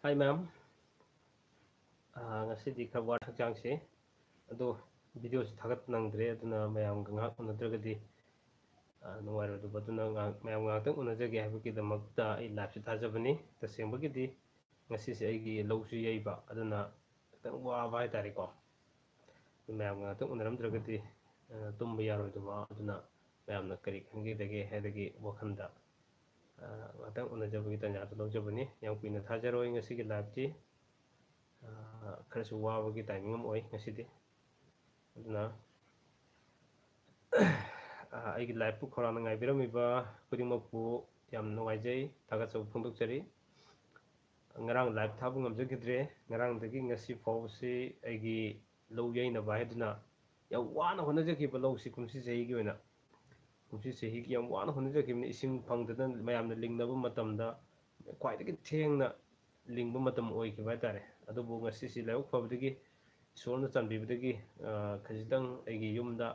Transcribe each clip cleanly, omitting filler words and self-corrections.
Hi ma'am. Ngasi di khawat hakjang si. Ado video si thagat nangdre aduna mayam ngak unadragadi nuwaro du baduna mayam ngak unajage habukidamagta ai live si thajabani tasembagidi ngasi si aigi lawsu yaiba aduna tang waba hai tare ko. Mayam ngak unaramdragadi tumba yaroiduba aduna mayamna kari khangidage hedagi wakhanda ngak unajabagi tanya lawjabani yam kuina thajaroi ngasi gi live ti खरसु वाबगी timing अम ओइ ngasi di aduna aigi live pu khorana ngai biramiba kudingmakpu yam nungaijai thagachaw phongdokchari ngarang live thabu ngamjagidre ngarang dagi ngasi fawsi aigi low yaina ba heduna ya wana honajakiba lowsi kumsi jahi gi oina kumsi jahi gi yam wana honajakibni ising phangdana mayamna lingnaba matamda khwaidagi thengna lingba matam oikiba tare adubu ngasi si laibak fabdagi isorna chanbibdagi khajitang aigi yumda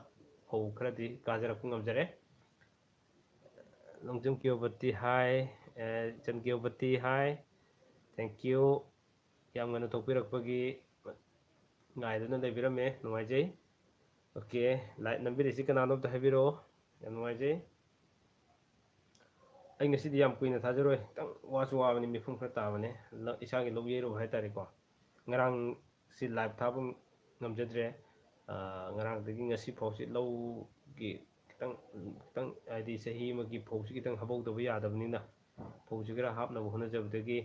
hau kharadi kajarakpu ngamjare longjam kiobati hi chan kiobati hi thank you yam ngana thokpirakpagi ngaiduna leibirame nungaijai okay light nambirisi kanano ta habiro yam nungaijai ai ngasi di yam kuina thajaroi tang wasu wabani mifum khara tabane isagi lobyero hai tare ko ngarang si live thabung ngamjadre ngarang dagi ngasi phawsi low gi kitang adi sahi magi phawsi kitang habau daba yadabnina phawsi gra hapna hona jabdagi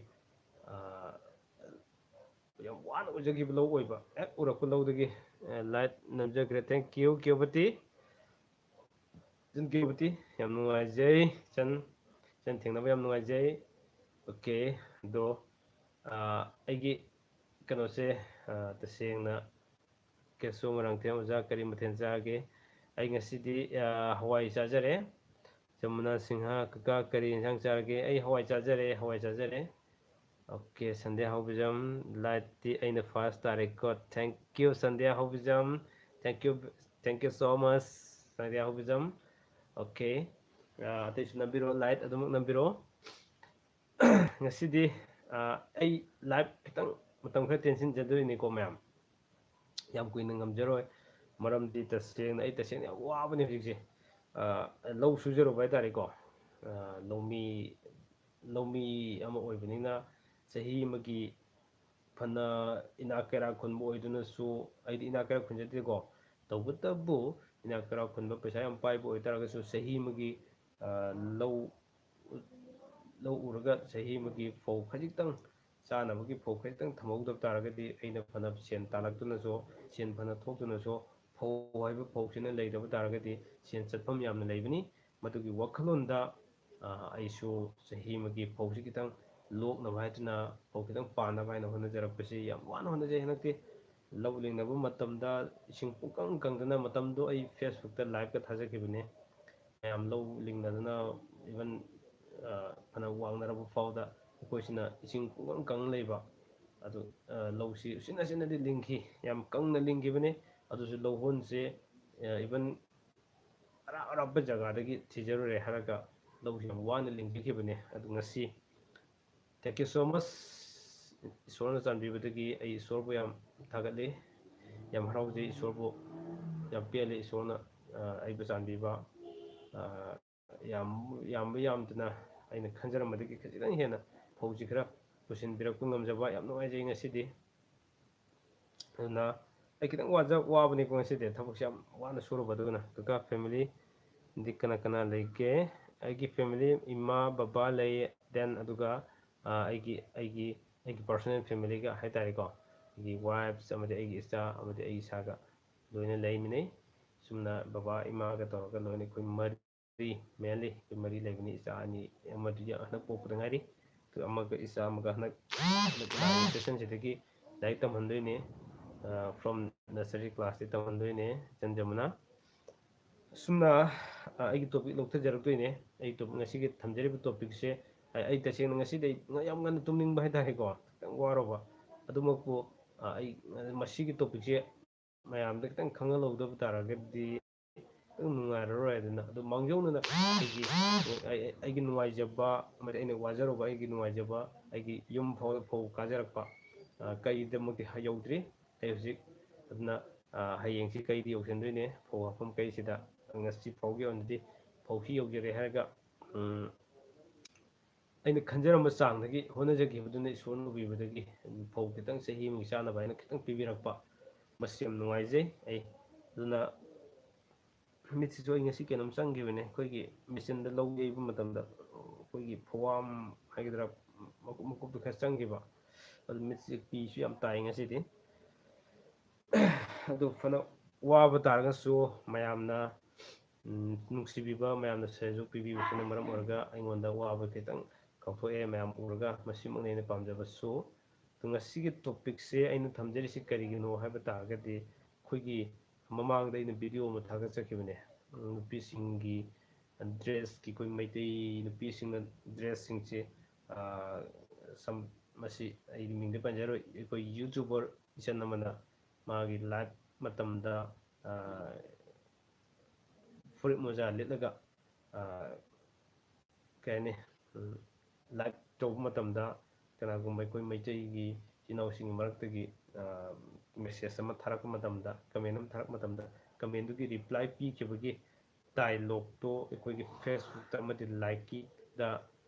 yam wana ujagi low oiba ek urakku low dagi light namjagre thank you kiobati jin kiobati yam nungaijai chan thengnaba yam nungaijai okay do aigi kanose tasengna keso ngarang the oja kari mathen jage ai ngasidi hawai chajare jamuna singha kaka kari insang charge ai hawai chajare okay sandhya hawbijam light ti aina fast tarik ko thank you sandhya hawbijam thank you so much sandhya hawbijam okay atai nambiro light adumuk nambiro ngasidi ai live kitang matam khara tension jadoini ko mayam yam kuina ngamjaroi maramdi tasengna ai tasengna wabani hujikse low sujaro bai tare ko lawmi ama oibanina sahi magi fana inakera khunbo oiduna su aidi inakera khunjate ko tawbutabu inakera khunba pesa yam paibo oitaraga su sahi magi low uraga sahi magi fau khajitang chanabagi fau khajitang thamawdab taragadi aina fana sen talaktuna so sen fana thoktuna so fau haiba fausina leidaba taragadi sen chatpham yamna leibani madugi wakhalonda aisu sahi magi fausi kitang loknaba haituna fau kitang panaba haina honajarakpasi yam wana honajai hanakti low lingnaba matamda ising pungkang kangdana matamdo ai facebook ta live ka thajaki yam low lingnadana even fana wangnaraba fauda koisina ising pungkang kang leiba adu lowsi sinadi lingki yam kangna lingki bane adusu lowhonse even araba jaga dagi thijarure haraga lowsi yam wana lingki bane adu ngasi thank you so much isorna chanbibadagi ai isorbu yam thagatli yam harauje isorbu yam pele isorna aiba chanbiba yamduna aina khanjaramadagi khajitang hena fauji khara pusinbirakpu ngamjaba yam nungaijai ngasidi aduna ai kitang wabani ko ngasidi thabakse yam wana surubaduna kaka family di kana leike aigi family ima baba lei then aduga aigi personal family ga haitare ko aigi wives amadi aigi icha amadi aigi saga loina leimine sumna baba ima ga toroga loina koi mari mainly koi mari leibini icha ani amadi hanak pokda ngari tu amaga isa amaga hanak session sidagi laik tamhandoine from nursery class ti tamhandoine janjamuna sumna aigi topic lokta jaraktoine ai topic ngasigi thamjariba topic se ai taseng ngasi dei yam ngana tumning ba haitare ko tang waroba adumakpu ai masigi topic se mayam da tang khangal logda taragadi ꯅꯨꯡꯉꯥꯏꯔꯔꯣꯏ ꯑꯗꯨꯅ ꯑꯗꯨ ꯃꯥꯡꯖꯧꯅꯅ ꯑꯩꯒꯤ ꯅꯨꯡꯉꯥꯏꯖꯕ ꯑꯃꯗꯤ ꯑꯩꯅ ꯋꯥꯖꯔꯨꯕ ꯑꯩꯒꯤ ꯅꯨꯡꯉꯥꯏꯖꯕ ꯑꯩꯒꯤ ꯌꯨꯝ ꯐꯥꯎꯗ ꯐꯧ ꯀꯥꯖꯔꯛꯄ ꯀꯩꯗꯃꯛꯇꯤ ꯌꯧꯗ꯭ꯔꯤ ꯑꯩ ꯍꯧꯖꯤꯛ ꯑꯗꯨꯅ ꯍꯌꯦꯡꯁꯤ ꯀꯩꯗꯤ ꯌꯧꯁꯤꯟꯗꯣꯏꯅꯦ ꯐꯧ ꯍꯥꯞꯐꯝ ꯀꯩꯁꯤꯗ ꯉꯁꯤ ꯐꯥꯎꯒꯤ ꯑꯣꯏꯅꯗꯤ ꯐꯧꯁꯤ ꯌꯧꯖꯔꯦ ꯍꯥꯏꯔꯒ ꯑꯩꯅ ꯈꯟꯖꯔꯝꯕ ꯆꯥꯡꯗꯒꯤ ꯍꯣꯠꯅꯖꯈꯤꯕꯗꯨꯅ ꯏꯁꯣꯔꯅ ꯎꯕꯤꯕꯗꯒꯤ ꯐꯧ ꯈꯤꯇꯪ ꯆꯍꯤ ꯑꯃꯒꯤ ꯆꯥꯅꯕ ꯍꯥꯏꯅ ꯈꯤꯇꯪ ꯄꯤꯕꯤꯔꯛꯄ ꯃꯁꯤ ꯌꯥꯝ ꯅꯨꯡꯉꯥꯏꯖꯩ ꯑꯩ ꯑꯗꯨꯅ ꯃꯤꯠꯁꯤꯁꯨ ꯑꯩ ꯉꯁꯤ ꯀꯩꯅꯣꯝ ꯆꯪꯈꯤꯕꯅꯦ ꯑꯩꯈꯣꯏꯒꯤ ꯃꯦꯆꯤꯟꯗ ꯂꯧ ꯌꯩꯕ ꯃꯇꯝꯗ ꯑꯩꯈꯣꯏꯒꯤ ꯐꯧꯋꯥꯝ ꯍꯥꯏꯒꯗ꯭ꯔꯥ ꯃꯀꯨꯞꯇꯨ ꯈꯔ ꯆꯪꯈꯤꯕ ꯑꯗꯨ ꯃꯤꯠꯁꯤ ꯄꯤꯁꯨ ꯌꯥꯝ ꯇꯥꯏ ꯉꯁꯤꯗꯤ ꯑꯗꯨ ꯐꯅ ꯋꯥꯕ ꯇꯥꯔꯒꯁꯨ ꯃꯌꯥꯝꯅ ꯅꯨꯡꯁꯤꯕꯤꯕ ꯃꯌꯥꯝꯅ ꯁꯖꯦꯁ ꯄꯤꯕꯤꯕꯁꯤꯅ ꯃꯔꯝ ꯑꯣꯏꯔꯒ ꯑꯩꯉꯣꯟꯗ ꯋꯥꯕ ꯈꯤꯇꯪ ꯀꯥꯎꯊꯣꯛꯑꯦ ꯃꯌꯥꯝ ꯎꯔꯒ ꯃꯁꯤꯃꯛꯅꯤ ꯑꯩꯅ ꯄꯥꯝꯖꯕꯁꯨ ꯑꯗꯣ ꯉꯁꯤꯒꯤ ꯇꯣꯄꯤꯛꯁꯦ ꯑꯩꯅ ꯊꯝꯖꯔꯤꯁꯤ ꯀꯔꯤꯒꯤꯅꯣ ꯍꯥꯏꯕ ꯇꯥꯔꯒꯗꯤ ꯑꯩꯈꯣꯏꯒꯤ ꯃꯃꯥꯡꯗ ꯑꯩꯅ ꯚꯤꯗꯤꯑꯣ ꯑꯃ ꯊꯥꯒꯠꯆꯈꯤꯕꯅꯦ ꯅꯨꯄꯤꯁꯤꯡꯒꯤ ꯗ꯭ꯔꯦꯁꯀꯤ ꯑꯩꯈꯣꯏ ꯃꯩꯇꯩ ꯅꯨꯄꯤꯁꯤꯡꯅ ꯗ꯭ꯔꯦꯁꯁꯤꯡꯁꯦ ꯃꯁꯤ ꯑꯩꯒꯤ ꯃꯤꯡꯗ ꯄꯟꯖꯔꯣꯏ ꯑꯩꯈꯣꯏ ꯌꯨꯇ꯭ꯌꯨꯕꯔ ꯏꯆꯟ ꯑꯃꯅ ꯃꯥꯒꯤ ꯂꯥꯏꯐ ꯃꯇꯝꯗ ꯐꯨꯔꯤꯠ ꯃꯣꯖꯥ ꯂꯤꯠꯂꯒ ꯀꯩ ꯍꯥꯏꯅꯤ ꯂꯥꯏꯚ ꯇꯧꯕ ꯃꯇꯝꯗ ꯀꯅꯥꯒꯨꯝꯕ ꯑꯩꯈꯣꯏ ꯃꯩꯇꯩꯒꯤ ꯏꯆꯤꯜ ꯏꯅꯥꯎꯁꯤꯡꯒꯤ ꯃꯔꯛꯇꯒꯤ ꯃꯦꯁꯦꯖ ꯑꯃ ꯊꯥꯔꯛꯄ ꯃꯇꯝꯗ ꯀꯃꯦꯟ ꯑꯃ ꯊꯥꯔꯛꯄ ꯃꯇꯝꯗ ꯀꯃꯦꯟꯗꯨꯒꯤ ꯔꯤꯄ꯭ꯂꯥꯏ ꯄꯤꯈꯤꯕꯒꯤ ꯗꯥꯏꯂꯣꯛꯇꯣ ꯑꯩꯈꯣꯏꯒꯤ ꯐꯦꯁꯕꯨꯛꯇ ꯑꯃꯗꯤ ꯂꯥꯏꯛꯀꯤꯗ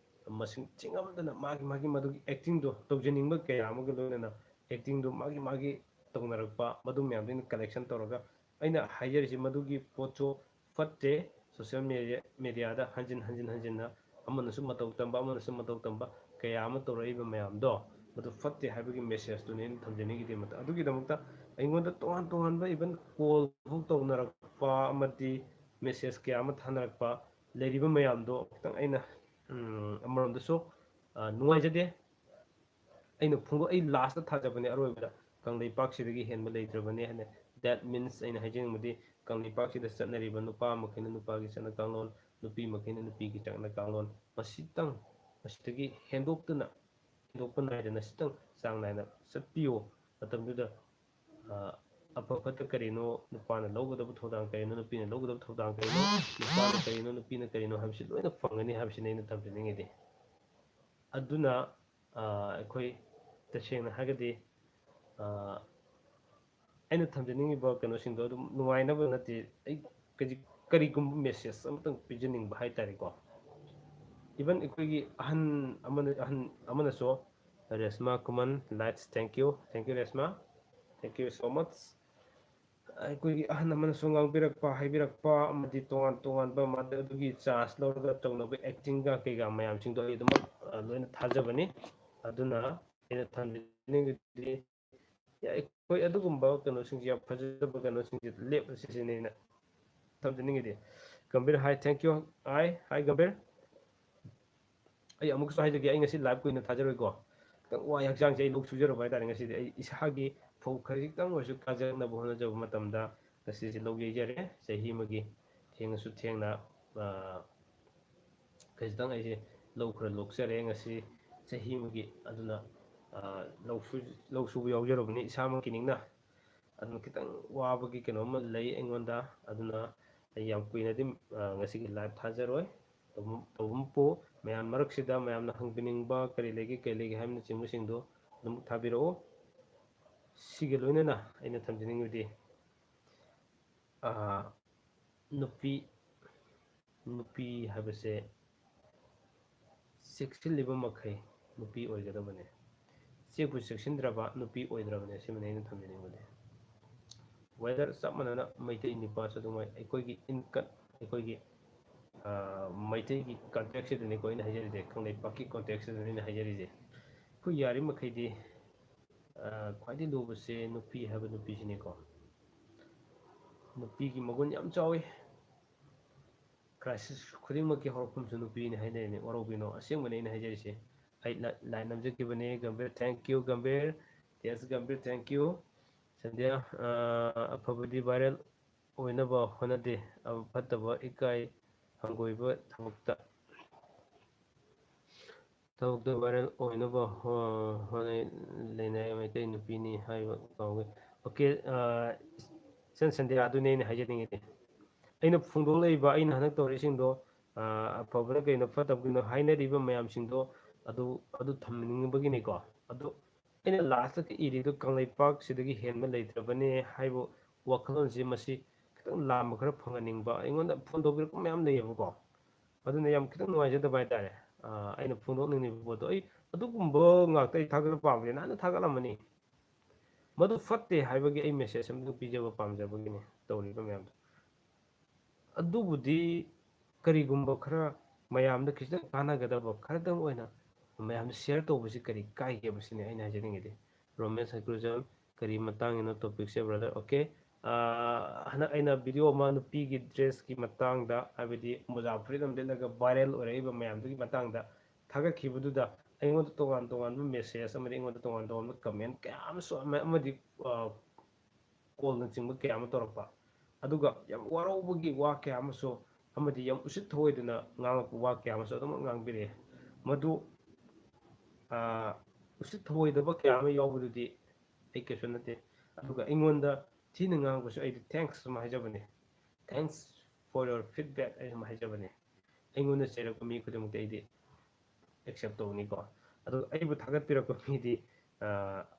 ꯃꯁꯤꯡ ꯊꯤꯉꯝꯗꯅ ꯃꯥꯒꯤ ꯃꯗꯨꯒꯤ ꯑꯦꯛꯇꯤꯡꯗꯣ ꯇꯧꯖꯅꯤꯡꯕ ꯀꯌꯥ ꯑꯃꯒ ꯂꯣꯏꯅꯅ ꯑꯦꯛꯇꯤꯡꯗꯣ ꯃꯥꯒꯤ ꯇꯧꯅꯔꯛꯄ ꯃꯗꯨ ꯃꯌꯥꯝꯗꯣ ꯑꯩꯅ ꯀꯂꯦꯛꯁꯟ ꯇꯧꯔꯒ ꯑꯩꯅ ꯍꯥꯏꯖꯔꯤꯁꯤ ꯃꯗꯨꯒꯤ ꯄꯣꯠꯁꯨ ꯐꯠꯇꯦ ꯁꯣꯁꯤꯌꯦꯜ ꯃꯦꯗꯤꯌꯥꯗ ꯍꯟꯖꯤꯟ ꯍꯟꯖꯤꯟꯅ ꯑꯃꯅꯁꯨ ꯃꯇꯧ ꯇꯝꯕ ꯑꯃꯅꯁꯨ ꯃꯇꯧ ꯇꯝꯕ ꯀꯌꯥ ꯑꯃ ꯇꯧꯔꯛꯏꯕ ꯃꯌꯥꯝꯗꯣ ꯃꯗꯨ ꯐꯠꯇꯦ ꯍꯥꯏꯕꯒꯤ ꯃꯦꯁꯦꯖꯇꯨꯅꯤ ꯑꯩꯅ ꯊꯝꯖꯅꯤꯡꯉꯤꯗꯃꯛꯇ ꯑꯗꯨꯒꯤꯗꯃꯛꯇ ꯑꯩꯉꯣꯟꯗ ꯇꯣꯉꯥꯟ ꯇꯣꯉꯥꯟꯕ ꯏꯚꯟ ꯀꯣꯜ ꯐꯥꯎ ꯇꯧꯅꯔꯛꯄ ꯑꯃꯗꯤ ꯃꯦꯁꯦꯖ ꯀꯌా ꯑꯃ ꯊꯥꯅꯔꯛꯄ ꯂꯩꯔꯤꯕ ꯃꯌꯥꯝꯗꯣ ꯈꯤꯇꯪ ꯑꯩꯅ ꯑꯃꯔꯣꯝꯗꯁꯨ ꯅꯨꯡꯉꯥꯏꯖꯗꯦ ꯑꯩ ꯂꯥꯁꯇ ꯊꯥꯖꯕꯅꯦ ꯑꯔꯣꯏꯕꯗ ꯀꯪꯂꯩꯄꯥꯛꯁꯤꯗꯒꯤ ꯍꯦꯟꯕ ꯂꯩꯇ꯭ꯔꯕꯅꯤ ꯍꯥꯏꯅ ꯗꯦꯠ ꯃꯤꯟꯁ ꯑꯩꯅ ꯍꯥꯏꯖꯅꯤꯡꯕꯗꯤ ꯀꯪꯂꯩꯄꯥꯛꯁꯤꯗ ꯆꯠꯅꯔꯤꯕ ꯅꯨꯄꯥ ꯃꯈꯩꯅ ꯅꯨꯄꯥꯒꯤ ꯆꯠꯅ ꯀꯥꯡꯂꯣꯟ ꯅꯨꯄꯤ ꯃꯈꯩꯅ ꯅꯨꯄꯤꯒꯤ ꯆꯠꯅ ꯀꯥꯡꯂꯣꯟ ꯃꯁꯤꯗꯒꯤ ꯍꯦꯟꯗꯣꯛꯄ ꯅꯥꯏꯗꯅ ꯁꯤꯇꯪ ꯆꯥꯡ ꯅꯥꯏꯅ ꯆꯠꯄꯤꯌꯨ ꯃꯇꯝꯗꯨꯗ ꯑꯐ ꯐꯠꯇ ꯀꯔꯤꯅꯣ ꯅꯨꯄꯥꯅ ꯂꯧꯒꯗꯕ ꯊꯧꯗꯥꯡ ꯀꯔꯤꯅꯣ ꯅꯨꯄꯤꯅ ꯂꯧꯒꯗꯕ ꯊꯧꯗꯥꯡ ꯀꯔꯤꯅꯣ ꯅꯨꯄꯥꯅ ꯀꯔꯤꯅꯣ ꯅꯨꯄꯤꯅ ꯀꯔꯤꯅꯣ ꯍꯥꯏꯕꯁꯤ ꯂꯣꯏꯅ ꯐꯪꯒꯅꯤ ꯍꯥꯏꯕꯁꯤꯅꯤ ꯑꯩꯅ ꯊꯝꯖꯅꯤꯡꯉꯤꯗꯤ ꯑꯗꯨꯅ ꯑꯩꯈꯣꯏ ꯇꯁꯦꯡꯅ ꯍꯥꯏꯔꯒꯗꯤ ꯑꯩꯅ ꯊꯝꯖꯅꯤꯡꯉꯤꯕ ꯀꯩꯅꯣꯁꯤꯡꯗꯣ ꯑꯗꯨꯝ ꯅꯨꯡꯉꯥꯏꯅꯕ ꯅꯠꯇꯦ ꯑꯩ ꯀꯔꯤꯒꯨꯝꯕ ꯃꯦꯁꯦꯖ ꯑꯃꯇꯪ ꯄꯤꯖꯅꯤꯡꯕ ꯍꯥꯏꯇꯥꯔꯦꯀꯣ ꯏꯚꯟ ꯑꯩꯈꯣꯏꯒꯤ ꯑꯍꯟ ꯑꯃꯅꯁꯨ ꯔꯦꯁꯃꯥ ꯀꯨꯃꯟ likes thank you Reshma thank you so much ꯑꯩꯈꯣꯏꯒꯤ ꯑꯍꯟ ꯑꯃꯅꯁꯨ ꯉꯥꯡꯕꯤꯔꯛꯄ ꯍꯥꯏꯕꯤꯔꯛꯄ ꯑꯃꯗꯤ ꯇꯣꯉꯥꯟ ꯇꯣꯉꯥꯟꯕ ꯑꯗꯨꯒꯤ ꯆꯥꯔꯖ ꯂꯧꯔꯒ ꯇꯧꯅꯕ ꯑꯦꯛꯇꯤꯡꯒ ꯀꯩꯀꯥ ꯃꯌꯥꯝꯁꯤꯡꯗꯣ ꯑꯩ ꯑꯗꯨꯃꯛ ꯂꯣꯏꯅ ꯊꯥꯖꯕꯅꯤ ꯑꯗꯨꯅ ꯑꯩꯅ ꯊꯝꯖꯅꯤꯡꯉꯤꯗꯤ ꯑꯩꯈꯣꯏ ꯑꯗꯨꯒꯨꯝꯕ ꯀꯩꯅꯣꯁꯤꯡꯁꯦ ꯌꯥꯝ ꯐꯖꯗꯕ ꯀꯩꯅꯣꯁꯤꯡꯁꯦ ꯂꯦꯞꯄꯁꯤꯅꯦ ꯑꯩꯅ ꯊꯝꯖꯅꯤꯡꯉꯤꯗꯤ ꯒꯝꯚꯤꯔ ꯍꯥꯏ ꯊꯦꯡꯛ ꯌꯨ ꯍꯥꯏ ꯒꯝꯚꯤꯔ ꯑꯩ ꯑꯃꯨꯛꯁꯨ ꯍꯥꯏꯖꯒꯦ ꯑꯩ ꯉꯁꯤ ꯂꯥꯏꯚ ꯀꯨꯏꯅ ꯊꯥꯖꯔꯣꯏꯀꯣ ꯈꯤꯇꯪ ꯋꯥꯏ ꯍꯛꯆꯥꯡꯁꯦ ꯑꯩ ꯂꯣꯛ ꯁꯨꯖꯔꯨꯕ ꯍꯥꯏꯇꯥꯔꯦ ꯉꯁꯤꯗꯤ ꯑꯩ ꯏꯁꯥꯒꯤ ꯐꯧ ꯈꯖꯤꯛꯇꯪ ꯑꯣꯏꯔꯁꯨ ꯀꯥꯖꯅꯕ ꯍꯣꯠꯅꯖꯕ ꯃꯇꯝꯗ ꯉꯁꯤꯁꯦ ꯂꯧ ꯌꯩꯖꯔꯦ ꯆꯍꯤ ꯑꯃꯒꯤ ꯊꯦꯡꯉꯁꯨ ꯊꯦꯡꯅ ꯈꯖꯤꯛꯇꯪ ꯑꯩꯁꯦ ꯂꯧ ꯈꯔ ꯂꯣꯛꯆꯔꯦ ꯉꯁꯤ ꯆꯍꯤ ꯑꯃꯒꯤ ꯑꯗꯨꯅ ꯂꯧ ꯁꯨꯕ ꯌꯥꯎꯖꯔꯕꯅꯤ ꯏꯁꯥꯃꯛꯀꯤ ꯅꯤꯡꯅ ꯑꯗꯨꯅ ꯈꯤꯇꯪ ꯋꯥꯕꯒꯤ ꯀꯩꯅꯣꯝꯃ ꯂꯩ ꯑꯩꯉꯣꯟꯗ ꯑꯗꯨꯅ ꯑꯩ ꯌꯥꯝ ꯀꯨꯏꯅꯗꯤ ꯉꯁꯤꯒꯤ ꯂꯥꯏꯚ ꯊꯥꯖꯔꯣꯏ ꯇꯧꯕꯕꯨ ꯃꯌꯥꯝ ꯃꯔꯛꯁꯤꯗ ꯃꯌꯥꯝꯅ ꯍꯪꯕꯤꯅꯤꯡꯕ ꯀꯔꯤ ꯂꯩꯒꯦ ꯍꯥꯏꯕꯅꯆꯤꯡꯕꯁꯤꯡꯗꯣ ꯑꯗꯨꯝ ꯊꯥꯕꯤꯔꯛꯑꯣ ꯁꯤꯒ ꯂꯣꯏꯅꯅ ꯑꯩꯅ ꯊꯝꯖꯅꯤꯡꯕꯗꯤ ꯅꯨꯄꯤ ꯍꯥꯏꯕꯁꯦ ꯆꯦꯛꯁꯤꯜꯂꯤꯕ ꯃꯈꯩ ꯅꯨꯄꯤ ꯑꯣꯏꯒꯗꯕꯅꯦ ꯆꯦꯛꯄꯨ ꯆꯦꯛꯁꯤꯟꯗ꯭ꯔꯕ ꯅꯨꯄꯤ ꯑꯣꯏꯗ꯭ꯔꯕꯅꯦ ꯁꯤꯃꯅꯤ ꯑꯩꯅ ꯊꯝꯖꯅꯤꯡꯕꯗꯤ ꯋꯦꯗꯔ ꯆꯞ ꯃꯥꯟꯅꯅ ꯃꯩꯇꯩ ꯅꯨꯄꯥꯁꯨ ꯑꯗꯨꯃꯥꯏ ꯑꯩꯈꯣꯏꯒꯤ ꯏꯟꯀꯠ ꯑꯩꯈꯣꯏꯒꯤ ꯃꯩꯇꯩꯒꯤ ꯀꯟꯇꯦꯛꯁꯤꯗꯅꯤꯀꯣ ꯑꯩꯅ ꯍꯥꯏꯖꯔꯤꯁꯦ ꯀꯪꯂꯩꯄꯥꯛꯀꯤ ꯀꯣꯟꯇꯦꯛꯁꯤꯗꯅꯤ ꯑꯩꯅ ꯍꯥꯏꯖꯔꯤꯁꯦ ꯑꯩꯈꯣꯏ ꯌꯥꯔꯤꯃꯈꯩꯗꯤ ꯈ꯭ꯋꯥꯏꯗꯒꯤ ꯂꯨꯕꯁꯦ ꯅꯨꯄꯤ ꯍꯥꯏꯕ ꯅꯨꯄꯤꯁꯤꯅꯤꯀꯣ ꯅꯨꯄꯤꯒꯤ ꯃꯒꯨꯟ ꯌꯥꯝ ꯆꯥꯎꯋꯤ ꯀ꯭ꯔꯥꯏꯁꯤꯁ ꯈꯨꯗꯤꯡꯃꯛꯀꯤ ꯍꯧꯔꯛꯐꯝꯁꯨ ꯅꯨꯄꯤꯅꯤ ꯍꯥꯏꯅꯔꯤꯅꯤ ꯋꯥꯔꯧꯕꯤꯅꯣ ꯑꯁꯦꯡꯕꯅꯤ ꯑꯩꯅ ꯍꯥꯏꯖꯔꯤꯁꯦ ꯑꯩ ꯂꯥꯏꯟ ꯅꯝꯖꯈꯤꯕꯅꯤ Gambhir thank you Gambhir yes Gambhir thank you Sandhya ꯑꯐꯕꯗꯤ ꯚꯥꯏꯔꯦꯜ ꯑꯣꯏꯅꯕ ꯍꯣꯠꯅꯗꯦ ꯐꯠꯇꯕ ꯏꯀꯥꯏ ꯍꯪꯒꯣꯏꯕ ꯊꯕꯛꯇ ꯚꯥꯏꯔꯦꯜ ꯑꯣꯏꯅꯕ ꯍꯣꯠꯅꯩ ꯂꯩꯅꯥꯏ ꯃꯩꯇꯩ ꯅꯨꯄꯤꯅꯤ ꯍꯥꯏꯕ ꯀꯥꯎꯋꯤ ꯑꯣꯀꯦ ꯏꯆꯟ ꯁꯟꯗ꯭ꯌꯥ ꯑꯗꯨꯅꯤ ꯑꯩꯅ ꯍꯥꯏꯖꯅꯤꯡꯉꯤꯗꯤ ꯑꯩꯅ ꯐꯣꯡꯗꯣꯛꯂꯛꯏꯕ ꯑꯩꯅ ꯍꯟꯗꯛ ꯇꯧꯔꯤꯁꯤꯡꯗꯣ ꯑꯐꯕꯅ ꯀꯩꯅꯣ ꯐꯠꯇꯕꯒꯤꯅꯣ ꯍꯥꯏꯅꯔꯤꯕ ꯃꯌꯥꯝꯁꯤꯡꯗꯣ ꯑꯗꯨ ꯊꯝꯅꯤꯡꯕꯒꯤꯅꯤꯀꯣ ꯑꯗꯨ ꯑꯩꯅ ꯂꯥꯁꯇ ꯏꯔꯤꯗꯣ ꯀꯪꯂꯩꯄꯥꯛꯁꯤꯗꯒꯤ ꯍꯦꯟꯕ ꯂꯩꯇ꯭ꯔꯕꯅꯦ ꯍꯥꯏꯕ ꯋꯥꯈꯜꯂꯣꯟꯁꯤ ꯃꯁꯤ ꯈꯤꯇꯪ ꯂꯥꯝꯕ ꯈꯔ ꯐꯪꯍꯟꯅꯤꯡꯕ ꯑꯩꯉꯣꯟꯗ ꯐꯣꯟ ꯇꯧꯕꯤꯔꯛꯄ ꯃꯌꯥꯝ ꯂꯩꯌꯦꯕꯀꯣ ꯑꯗꯨꯅ ꯌꯥꯝ ꯈꯤꯇꯪ ꯅꯨꯡꯉꯥꯏꯖꯗꯕ ꯍꯥꯏꯇꯥꯔꯦ ꯑꯩꯅ ꯐꯣꯡꯗꯣꯛꯅꯤꯡꯉꯤꯕ ꯄꯣꯠꯇꯣ ꯑꯩ ꯑꯗꯨꯒꯨꯝꯕ ꯉꯥꯛꯇ ꯑꯩ ꯊꯥꯒꯠꯄ ꯄꯥꯝꯕꯁꯦ ꯅꯍꯥꯟꯅ ꯊꯥꯒꯠꯂꯝꯃꯅꯤ ꯃꯗꯨ ꯐꯠꯇꯦ ꯍꯥꯏꯕꯒꯤ ꯑꯩ ꯃꯦꯁꯦꯖ ꯑꯃꯇꯪ ꯄꯤꯖꯕ ꯄꯥꯝꯖꯕꯒꯤꯅꯤ ꯇꯧꯔꯤꯕ ꯃꯌꯥꯝꯗꯣ ꯑꯗꯨꯕꯨꯗꯤ ꯀꯔꯤꯒꯨꯝꯕ ꯈꯔ ꯃꯌꯥꯝꯗ ꯈꯤꯇꯪ ꯀꯥꯟꯅꯒꯗꯕ ꯈꯔꯗꯪ ꯑꯣꯏꯅ ꯃꯌꯥꯝꯗ ꯁꯤꯌꯔ ꯇꯧꯕꯁꯤ ꯀꯔꯤ ꯀꯥꯏꯒꯦꯕ ꯁꯤꯅꯤ ꯑꯩꯅ ꯍꯥꯏꯖꯅꯤꯡꯉꯤꯗꯤ ꯔꯣꯃꯦꯟꯁ ꯁꯥꯏꯀ꯭ꯂꯨꯖꯝ ꯀꯔꯤ ꯃꯇꯥꯡꯒꯤꯅꯣ ꯇꯣꯄꯤꯛꯁꯦ ꯕ꯭ꯔꯗꯔ ꯑꯣꯀꯦ ꯍꯟꯗꯛ ꯑꯩꯅ ꯚꯤꯗꯤꯑꯣ ꯑꯃ ꯅꯨꯄꯤꯒꯤ ꯗ꯭ꯔꯦꯁꯀꯤ ꯃꯇꯥꯡꯗ ꯍꯥꯏꯕꯗꯤ ꯃꯣꯖꯥ ꯐꯨꯔꯤꯠ ꯑꯃ ꯂꯤꯠꯂꯒ ꯚꯥꯏꯔꯦꯜ ꯑꯣꯏꯔꯛꯏꯕ ꯃꯌꯥꯝꯗꯨꯒꯤ ꯃꯇꯥꯡꯗ ꯊꯥꯒꯠꯈꯤꯕꯗꯨꯗ ꯑꯩꯉꯣꯟꯗ ꯇꯣꯉꯥꯟ ꯇꯣꯉꯥꯟꯕ ꯃꯦꯁꯦꯖ ꯑꯃꯗꯤ ꯑꯩꯉꯣꯟꯗ ꯇꯣꯉꯥꯟ ꯇꯣꯉꯥꯟꯕ ꯀꯃꯦꯟ ꯀꯌꯥ ꯑꯃꯁꯨ ꯑꯃꯗꯤ ꯀꯣꯜꯅꯆꯤꯡꯕ ꯀꯌꯥ ꯑꯃ ꯇꯧꯔꯛꯄ ꯑꯗꯨꯒ ꯌꯥꯝ ꯋꯥꯔꯧꯕꯒꯤ ꯋꯥ ꯀꯌꯥ ꯑꯃꯁꯨ ꯑꯃꯗꯤ ꯌꯥꯝ ꯎꯁꯤꯠ ꯊꯑꯣꯏꯗꯅ ꯉꯥꯡꯂꯛꯄ ꯋꯥ ꯀꯌꯥ ꯑꯃꯁꯨ ꯑꯗꯨꯃꯛ ꯉꯥꯡꯕꯤꯔꯛꯑꯦ ꯃꯗꯨ ꯎꯁꯤꯠ ꯊꯑꯣꯏꯗꯕ ꯀꯌꯥ ꯑꯃ ꯌꯥꯎꯕꯗꯨꯗꯤ ꯑꯩ ꯀꯩꯁꯨ ꯅꯠꯇꯦ ꯑꯗꯨꯒ ꯑꯩꯉꯣꯟꯗ ꯊꯤꯅ ꯉꯥꯡꯕꯁꯨ ꯑꯩꯗꯤ ꯊꯦꯡꯛꯁ ꯑꯃ ꯍꯥꯏꯖꯕꯅꯤ ꯊꯦꯡꯛꯁ ꯐꯣꯔ ꯌꯣꯔ ꯐꯤꯗꯕꯦꯛ ꯑꯩ ꯑꯃ ꯍꯥꯏꯖꯕꯅꯤ ꯑꯩꯉꯣꯟꯗ ꯆꯩꯔꯛꯄ ꯃꯤ ꯈꯨꯗꯤꯡꯃꯛꯇꯤ ꯑꯩꯗꯤ ꯑꯦꯛꯁꯦꯞ ꯇꯧꯅꯤꯀꯣ ꯑꯗꯨꯒ ꯑꯩꯕꯨ ꯊꯥꯒꯠꯄꯤꯔꯛꯄ ꯃꯤꯗꯤ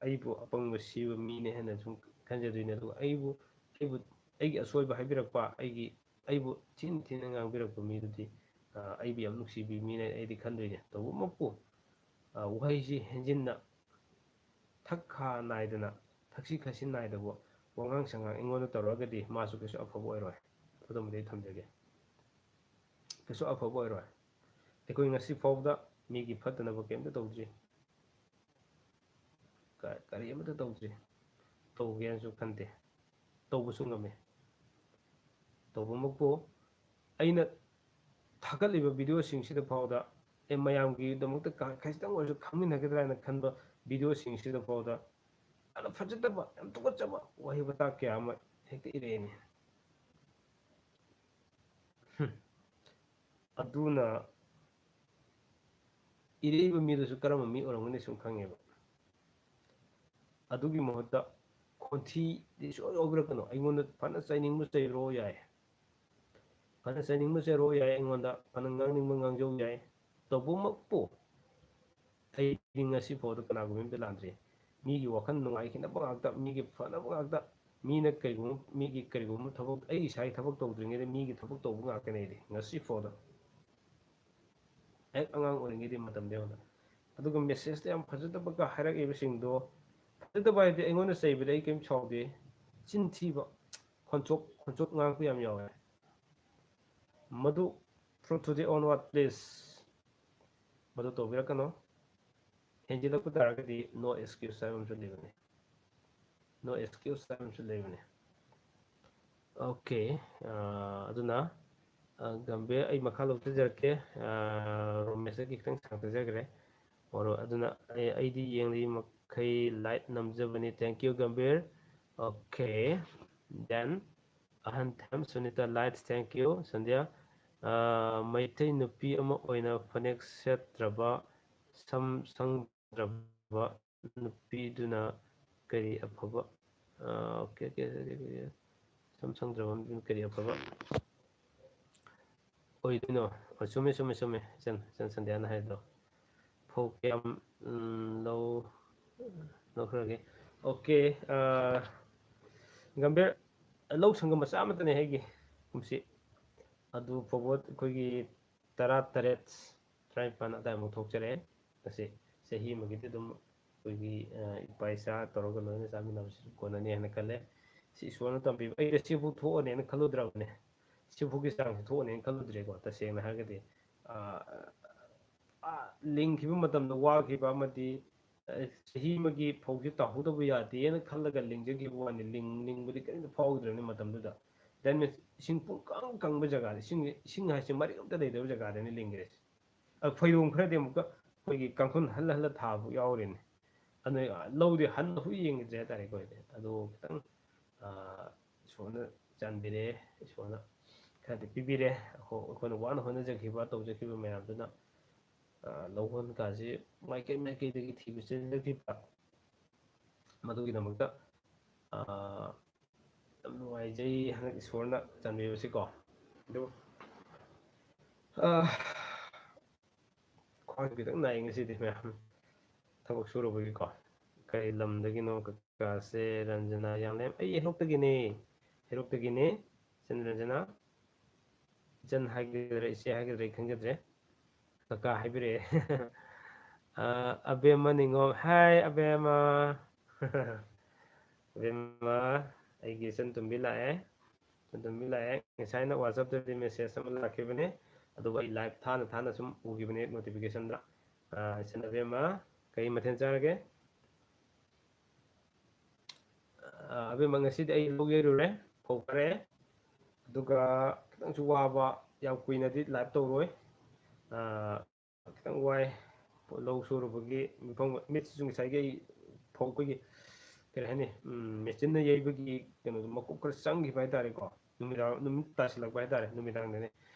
ꯑꯩꯕꯨ ꯑꯄꯪꯕ ꯁꯤꯕ ꯃꯤꯅꯦ ꯍꯥꯏꯅ ꯁꯨꯝ ꯈꯟꯖꯗꯣꯏꯅꯦ ꯑꯗꯨꯒ ꯑꯩꯒꯤ ꯑꯁꯣꯏꯕ ꯍꯥꯏꯕꯤꯔꯛꯄ ꯑꯩꯕꯨ ꯊꯤꯅ ꯊꯤꯅ ꯉꯥꯡꯕꯤꯔꯛꯄ ꯃꯤꯗꯨꯗꯤ ꯑꯩꯕꯨ ꯌꯥꯝ ꯅꯨꯡꯁꯤꯕꯤ ꯃꯤꯅ ꯑꯩꯗꯤ ꯈꯟꯗꯣꯏꯅꯦ ꯇꯧꯕꯃꯛꯄꯨ ꯋꯥꯍꯩꯁꯤ ꯍꯦꯟꯖꯤꯟꯅ ꯊꯛ ꯈꯥ ꯅꯥꯏꯗꯅ ꯊꯛꯁꯤ ꯈꯥꯁꯤ ꯅꯥꯏꯗꯕ ꯋꯥꯉꯥꯡ ꯁꯉꯥꯡ ꯑꯩꯉꯣꯟꯗ ꯇꯧꯔꯒꯗꯤ ꯃꯥꯁꯨ ꯀꯩꯁꯨ ꯑꯐꯕ ꯑꯣꯏꯔꯣꯏ ꯑꯗꯨꯃꯗꯤ ꯑꯩ ꯊꯝꯖꯒꯦ ꯀꯩꯁꯨ ꯑꯐꯕ ꯑꯣꯏꯔꯣꯏ ꯑꯩꯈꯣꯏ ꯉꯁꯤ ꯐꯥꯎꯕꯗ ꯃꯤꯒꯤ ꯐꯠꯇꯅꯕ ꯀꯩꯝꯇ ꯇꯧꯗ꯭ꯔꯤ ꯀꯔꯤ ꯑꯃꯇ ꯇꯧꯗ꯭ꯔꯤ ꯇꯧꯒꯦꯅꯁꯨ ꯈꯟꯗꯦ ꯇꯧꯕꯁꯨ ꯉꯝꯃꯤ ꯇꯧꯕꯃꯛꯄꯨ ꯑꯩꯅ ꯊꯥꯒꯠꯂꯤꯕ ꯚꯤꯗꯤꯑꯣꯁꯤꯡꯁꯤꯗ ꯐꯥꯎꯗ ꯃꯌꯥꯝꯒꯤꯗꯃꯛꯇ ꯈꯖꯤꯛꯇꯪ ꯑꯣꯏꯔꯁꯨ ꯈꯪꯃꯤꯟꯅꯒꯗ꯭ꯔꯥ ꯍꯥꯏꯅ ꯈꯟꯕ ꯚꯤꯗꯤꯑꯣꯁꯤꯡꯁꯤꯗ ꯐꯥꯎꯗ ꯌꯥꯝꯅ ꯐꯖꯗꯕ ꯌꯥꯝ ꯇꯨꯀꯠꯆꯕ ꯋꯥꯍꯩ ꯋꯥꯇꯥ ꯀꯌꯥ ꯑꯃ ꯍꯦꯛꯇ ꯏꯔꯛꯑꯦꯅꯤ ꯑꯗꯨꯅ ꯏꯔꯛꯏꯕ ꯃꯤꯗꯨꯁꯨ ꯀꯔꯝꯕ ꯃꯤ ꯑꯣꯏꯔꯝꯒꯅꯤ ꯁꯨꯝ ꯈꯪꯉꯦꯕ ꯑꯗꯨꯒꯤ ꯃꯍꯨꯠꯇ ꯈꯣꯟꯊꯤꯗꯤ ꯁꯨꯡꯌꯥꯎ ꯌꯥꯎꯕꯤꯔꯛꯀꯅꯨ ꯑꯩꯉꯣꯟꯗ ꯐꯅ ꯆꯩꯅꯤꯡꯕ ꯆꯩꯔꯣ ꯌꯥꯏ ꯐꯅ ꯆꯩꯅꯤꯡꯕ ꯆꯩꯔꯣ ꯌꯥꯏ ꯑꯩꯉꯣꯟꯗ ꯐꯅ ꯉꯥꯡꯅꯤꯡꯕ ꯉꯥꯡꯖꯧ ꯌꯥꯏ ꯇꯧꯕꯃꯛꯄꯨ ꯑꯩꯗꯤ ꯉꯁꯤ ꯐꯥꯎꯗ ꯀꯅꯥꯒꯨꯝꯕ ꯑꯝꯇ ꯂꯥꯟꯗ꯭ꯔꯤ ꯃꯤꯒꯤ ꯋꯥꯈꯜ ꯅꯨꯡꯉꯥꯏꯈꯤꯅꯕ ꯉꯥꯛꯇ ꯃꯤꯒꯤ ꯐꯅꯕ ꯉꯥꯛꯇ ꯃꯤꯅ ꯃꯤꯒꯤ ꯀꯔꯤꯒꯨꯝꯕ ꯊꯕꯛ ꯑꯩ ꯏꯁꯥꯒꯤ ꯊꯕꯛ ꯇꯧꯗ꯭ꯔꯤꯉꯩꯗ ꯃꯤꯒꯤ ꯊꯕꯛ ꯇꯧꯕ ꯉꯥꯛꯇꯅꯦ ꯑꯩꯗꯤ ꯉꯁꯤ ꯐꯥꯎꯗ ꯍꯦꯛ ꯑꯉꯥꯡ ꯑꯣꯏꯔꯤꯉꯩꯗꯤ ꯃꯇꯝꯗ ꯌꯧꯅ ꯑꯗꯨꯒ ꯃꯦꯁꯦꯖꯇ ꯌꯥꯝ ꯐꯖꯗꯕꯒ ꯍꯥꯏꯔꯛꯏꯕꯁꯤꯡꯗꯣ ꯐꯖꯗꯕ ꯍꯥꯏꯕꯗꯤ ꯑꯩꯉꯣꯟꯗ ꯆꯩꯕꯗ ꯑꯩ ꯀꯔꯤꯝ ꯁꯥꯎꯗꯦ ꯆꯤꯟ ꯊꯤꯕ ꯈꯣꯟꯆꯣꯛ ꯉꯥꯡꯄ ꯌꯥꯝ ꯌꯥꯎꯋꯦ ꯃꯗꯨ ꯐ꯭ꯔꯣꯝ ꯇꯨꯗꯦ ꯑꯣꯟꯋꯥꯔꯗ ꯄ꯭ꯂꯤꯖ ꯃꯗꯨ ꯇꯧꯕꯤꯔꯛꯀꯅꯨ ꯍꯦꯟꯖꯤꯜꯂꯛꯄ ꯇꯥꯔꯒꯗꯤ ꯅꯣ ꯑꯦꯛꯁꯀ꯭ꯌꯨꯁ ꯍꯥꯏꯕ ꯑꯃꯁꯨ ꯂꯩꯕꯅꯤ ꯅꯣ ꯑꯦꯛꯁꯀ꯭ꯌꯨꯁ ꯍꯥꯏꯕ ꯑꯃꯁꯨ ꯂꯩꯕꯅꯤ ꯑꯣꯀꯦ ꯑꯗꯨꯅ ꯒꯝꯚꯤꯔ ꯑꯩ ꯃꯈꯥ ꯂꯧꯊꯖꯔꯛꯀꯦ ꯔꯣꯃꯦꯁꯇꯒꯤ ꯈꯤꯇꯪ ꯁꯥꯡꯊꯖꯈ꯭ꯔꯦ ꯑꯣꯔꯣ ꯑꯗꯨꯅ ꯑꯩꯗꯤ ꯌꯦꯡꯂꯤ ꯃꯈꯩ ꯂꯥꯏꯠ ꯅꯝꯖꯕꯅꯤ thank you Gambhir okay then ꯑꯍꯟꯊꯦꯝ Sunita likes thank you Sandhya Meitei ꯅꯨꯄꯤ ꯑꯃ ꯑꯣꯏꯅ ꯐꯅꯦꯛ ꯁꯦꯠꯇ꯭ꯔꯕ ꯁꯝ ꯁꯪꯗ꯭ꯔꯕ ꯅꯨꯄꯤꯗꯨꯅ ꯀꯔꯤ ꯑꯐꯕ ꯑꯣꯀꯦ ꯁꯝ ꯁꯪꯗ꯭ꯔꯕ ꯅꯨꯄꯤꯗꯨꯅ ꯀꯔꯤ ꯑꯐꯕ ꯑꯣꯏꯗꯣꯏꯅꯣ ꯆꯨꯝꯃꯦ ꯏꯆꯟ ꯁꯟꯙ꯭ꯌꯥꯅ ꯍꯥꯏꯕꯗꯣ ꯐꯧ ꯀꯌꯥꯝ ꯂꯧꯈ꯭ꯔꯒꯦ ꯑꯣꯀꯦ ꯒꯝꯚꯤꯔ ꯂꯧ ꯁꯪꯒꯝ ꯃꯆꯥ ꯑꯃꯇꯅꯦ ꯑꯩꯒꯤ ꯀꯨꯝꯁꯤ ꯑꯗꯨ ꯐꯥꯎꯕ ꯑꯩꯈꯣꯏꯒꯤ 18 19 ꯑꯗꯨꯋꯥꯏꯃꯨꯛ ꯊꯣꯛꯆꯔꯛꯑꯦ ꯉꯁꯤ ꯆꯍꯤ ꯑꯃꯒꯤꯗꯤ ꯑꯗꯨꯝ ꯑꯩꯈꯣꯏꯒꯤ ꯏꯄꯥ ꯏꯆꯥ ꯇꯧꯔꯒ ꯂꯣꯏꯅ ꯆꯥꯃꯤꯟꯅꯕꯁꯤꯁꯨ ꯀꯣꯟꯅꯅꯤ ꯍꯥꯏꯅ ꯈꯜꯂꯦ ꯁꯤ ꯏꯁꯣꯔꯅ ꯇꯝꯕꯤꯕ ꯑꯩꯗ ꯁꯤꯐꯥꯎ ꯊꯣꯛꯑꯅꯦꯅ ꯈꯜꯂꯨꯗ꯭ꯔꯕꯅꯦ ꯁꯤꯐꯥꯎꯒꯤ ꯆꯥꯡꯁꯤ ꯊꯣꯛꯑꯅꯦꯅ ꯈꯜꯂꯨꯗ꯭ꯔꯦꯀꯣ ꯇꯁꯦꯡꯅ ꯍꯥꯏꯔꯒꯗꯤ ꯂꯤꯡꯈꯤꯕ ꯃꯇꯝꯗ ꯋꯥꯈꯤꯕ ꯑꯃꯗꯤ ꯆꯍꯤ ꯑꯃꯒꯤ ꯐꯧꯁꯤ ꯇꯥꯍꯧꯗꯕ ꯌꯥꯗꯦꯅ ꯈꯜꯂꯒ ꯂꯤꯡꯖꯈꯤꯕ ꯋꯥꯅꯤ ꯂꯤꯡꯕꯗꯤ ꯀꯔꯤꯝꯇ ꯐꯥꯎꯗ꯭ꯔꯕꯅꯤ ꯃꯇꯝꯗꯨꯗ ꯗꯦꯠ ꯃꯤꯟꯁ ꯏꯁꯤꯡ ꯄꯨꯡꯀꯪ ꯀꯪꯕ ꯖꯒꯥꯗ ꯏꯁꯤꯡ ꯍꯥꯏꯁꯦ ꯃꯔꯤꯛ ꯑꯝꯇ ꯂꯩꯇꯕ ꯖꯒꯥꯗꯅꯤ ꯂꯤꯡꯈ꯭ꯔꯦꯁꯦ ꯐꯩꯗꯣꯝ ꯈꯔꯗꯤ ꯑꯃꯨꯛꯀ ꯑꯩꯈꯣꯏꯒꯤ ꯀꯥꯡꯈꯨꯜ ꯍꯜꯂ ꯊꯥꯕ ꯌꯥꯎꯔꯤꯅꯤ ꯑꯗꯨꯅ ꯂꯧꯗꯤ ꯍꯟꯅ ꯌꯦꯡꯈꯤꯗ꯭ꯔꯦ ꯍꯥꯏꯇꯥꯔꯦꯀꯣ ꯑꯗꯨ ꯈꯤꯇꯪ ꯏꯁꯣꯔꯅ ꯆꯥꯟꯕꯤꯔꯛꯑꯦ ꯏꯁꯣꯔꯅ ꯈꯔꯗꯤ ꯄꯤꯕꯤꯔꯦ ꯑꯩꯈꯣꯏꯅ ꯋꯥꯅ ꯍꯣꯠꯅꯖꯈꯤꯕ ꯇꯧꯖꯈꯤꯕ ꯃꯌꯥꯝꯗꯨꯅ ꯂꯧꯍꯣꯟꯀꯥꯁꯤ ꯃꯥꯏꯀꯩꯗꯒꯤ ꯊꯤꯕ ꯆꯦꯟꯖꯈꯤꯕ ꯃꯗꯨꯒꯤꯗꯃꯛꯇ ꯌꯥꯝ ꯅꯨꯡꯉꯥꯏꯖꯩ ꯍꯟꯗꯛ ꯏꯁꯣꯔꯅ ꯆꯥꯟꯕꯤꯕꯁꯤꯀꯣ ꯑꯗꯨ ꯈ꯭ꯋꯥꯡ ꯈꯤꯇꯪ ꯅꯥꯏ ꯉꯁꯤꯗꯤ ꯃꯌꯥꯝ ꯊꯕꯛ ꯁꯨꯔꯨꯕꯒꯤꯀꯣ ꯀꯔꯤ ꯂꯝꯗꯒꯤꯅꯣ ꯀꯀꯥꯁꯦ ꯔꯟꯖꯅꯥ ꯌꯥꯝ ꯂꯩ ꯑꯩ ꯍꯦꯔꯣꯛꯇꯒꯤꯅꯦ ꯍꯦꯔꯣꯛꯇꯒꯤꯅꯦ ꯏꯆꯟ ꯔꯟꯖꯅꯥ ꯏꯆꯟ ꯍꯥꯏꯒꯗ꯭ꯔꯥ ꯏꯆꯦ ꯍꯥꯏꯒꯗ꯭ꯔꯥ ꯑꯩ ꯈꯪꯖꯗ꯭ꯔꯦ ꯀꯀꯥ ꯍꯥꯏꯕꯤꯔꯛꯑꯦ ꯑꯕꯦꯝꯃ ꯅꯤꯉꯣꯝ ꯍꯥꯏ ꯑꯕꯦꯝꯃ ꯑꯕꯦꯝꯃ ꯑꯩꯒꯤ ꯏꯆꯟ ꯇꯨꯝꯕꯤ ꯂꯥꯛꯑꯦ ꯏꯆꯟ ꯇꯨꯝꯕꯤ ꯂꯥꯛꯑꯦ ꯉꯁꯥꯏꯅ ꯋꯥꯆꯞꯇꯗꯤ ꯃꯦꯁꯦꯖ ꯑꯃ ꯂꯥꯛꯈꯤꯕꯅꯦ ꯑꯗꯨꯒ ꯑꯩ ꯂꯥꯏꯚ ꯊꯥꯅ ꯁꯨꯝ ꯎꯈꯤꯕꯅꯦ ꯅꯣꯇꯤꯐꯤꯀꯦꯁꯟꯗ ꯏꯆꯟ ꯑꯕꯦꯝꯃ ꯀꯔꯤ ꯃꯊꯦꯜ ꯆꯥꯔꯒꯦ ꯑꯕꯦꯝꯃ ꯉꯁꯤꯗꯤ ꯑꯩ ꯂꯧ ꯌꯩꯔꯨꯔꯦ ꯐꯧ ꯈꯔꯦ ꯑꯗꯨꯒ ꯈꯤꯇꯪꯁꯨ ꯋꯥꯕ ꯌꯥꯝ ꯀꯨꯏꯅꯗꯤ ꯂꯥꯏꯚ ꯇꯧꯔꯣꯏ ꯈꯤꯇꯪ ꯋꯥꯏ ꯂꯧ ꯁꯨꯔꯨꯕꯒꯤ ꯃꯤꯐꯝ ꯃꯤꯠꯁꯤꯁꯨ ꯉꯁꯥꯏꯒꯤ ꯑꯩ ꯐꯧ ꯑꯩꯈꯣꯏꯒꯤ ꯀꯔꯤ ꯍꯥꯏꯅꯤ ꯃꯦꯆꯤꯟꯅ ꯌꯩꯕꯒꯤ ꯀꯩꯅꯣꯗꯣ ꯃꯀꯨꯞ ꯈꯔ ꯆꯪꯈꯤꯕ ꯍꯥꯏꯇꯥꯔꯦꯀꯣ ꯅꯨꯃꯤꯠ ꯇꯥꯁꯤꯜꯂꯛꯄ ꯍꯥꯏꯇꯥꯔꯦ ꯅꯨꯃꯤꯗꯥꯡꯗꯅꯦ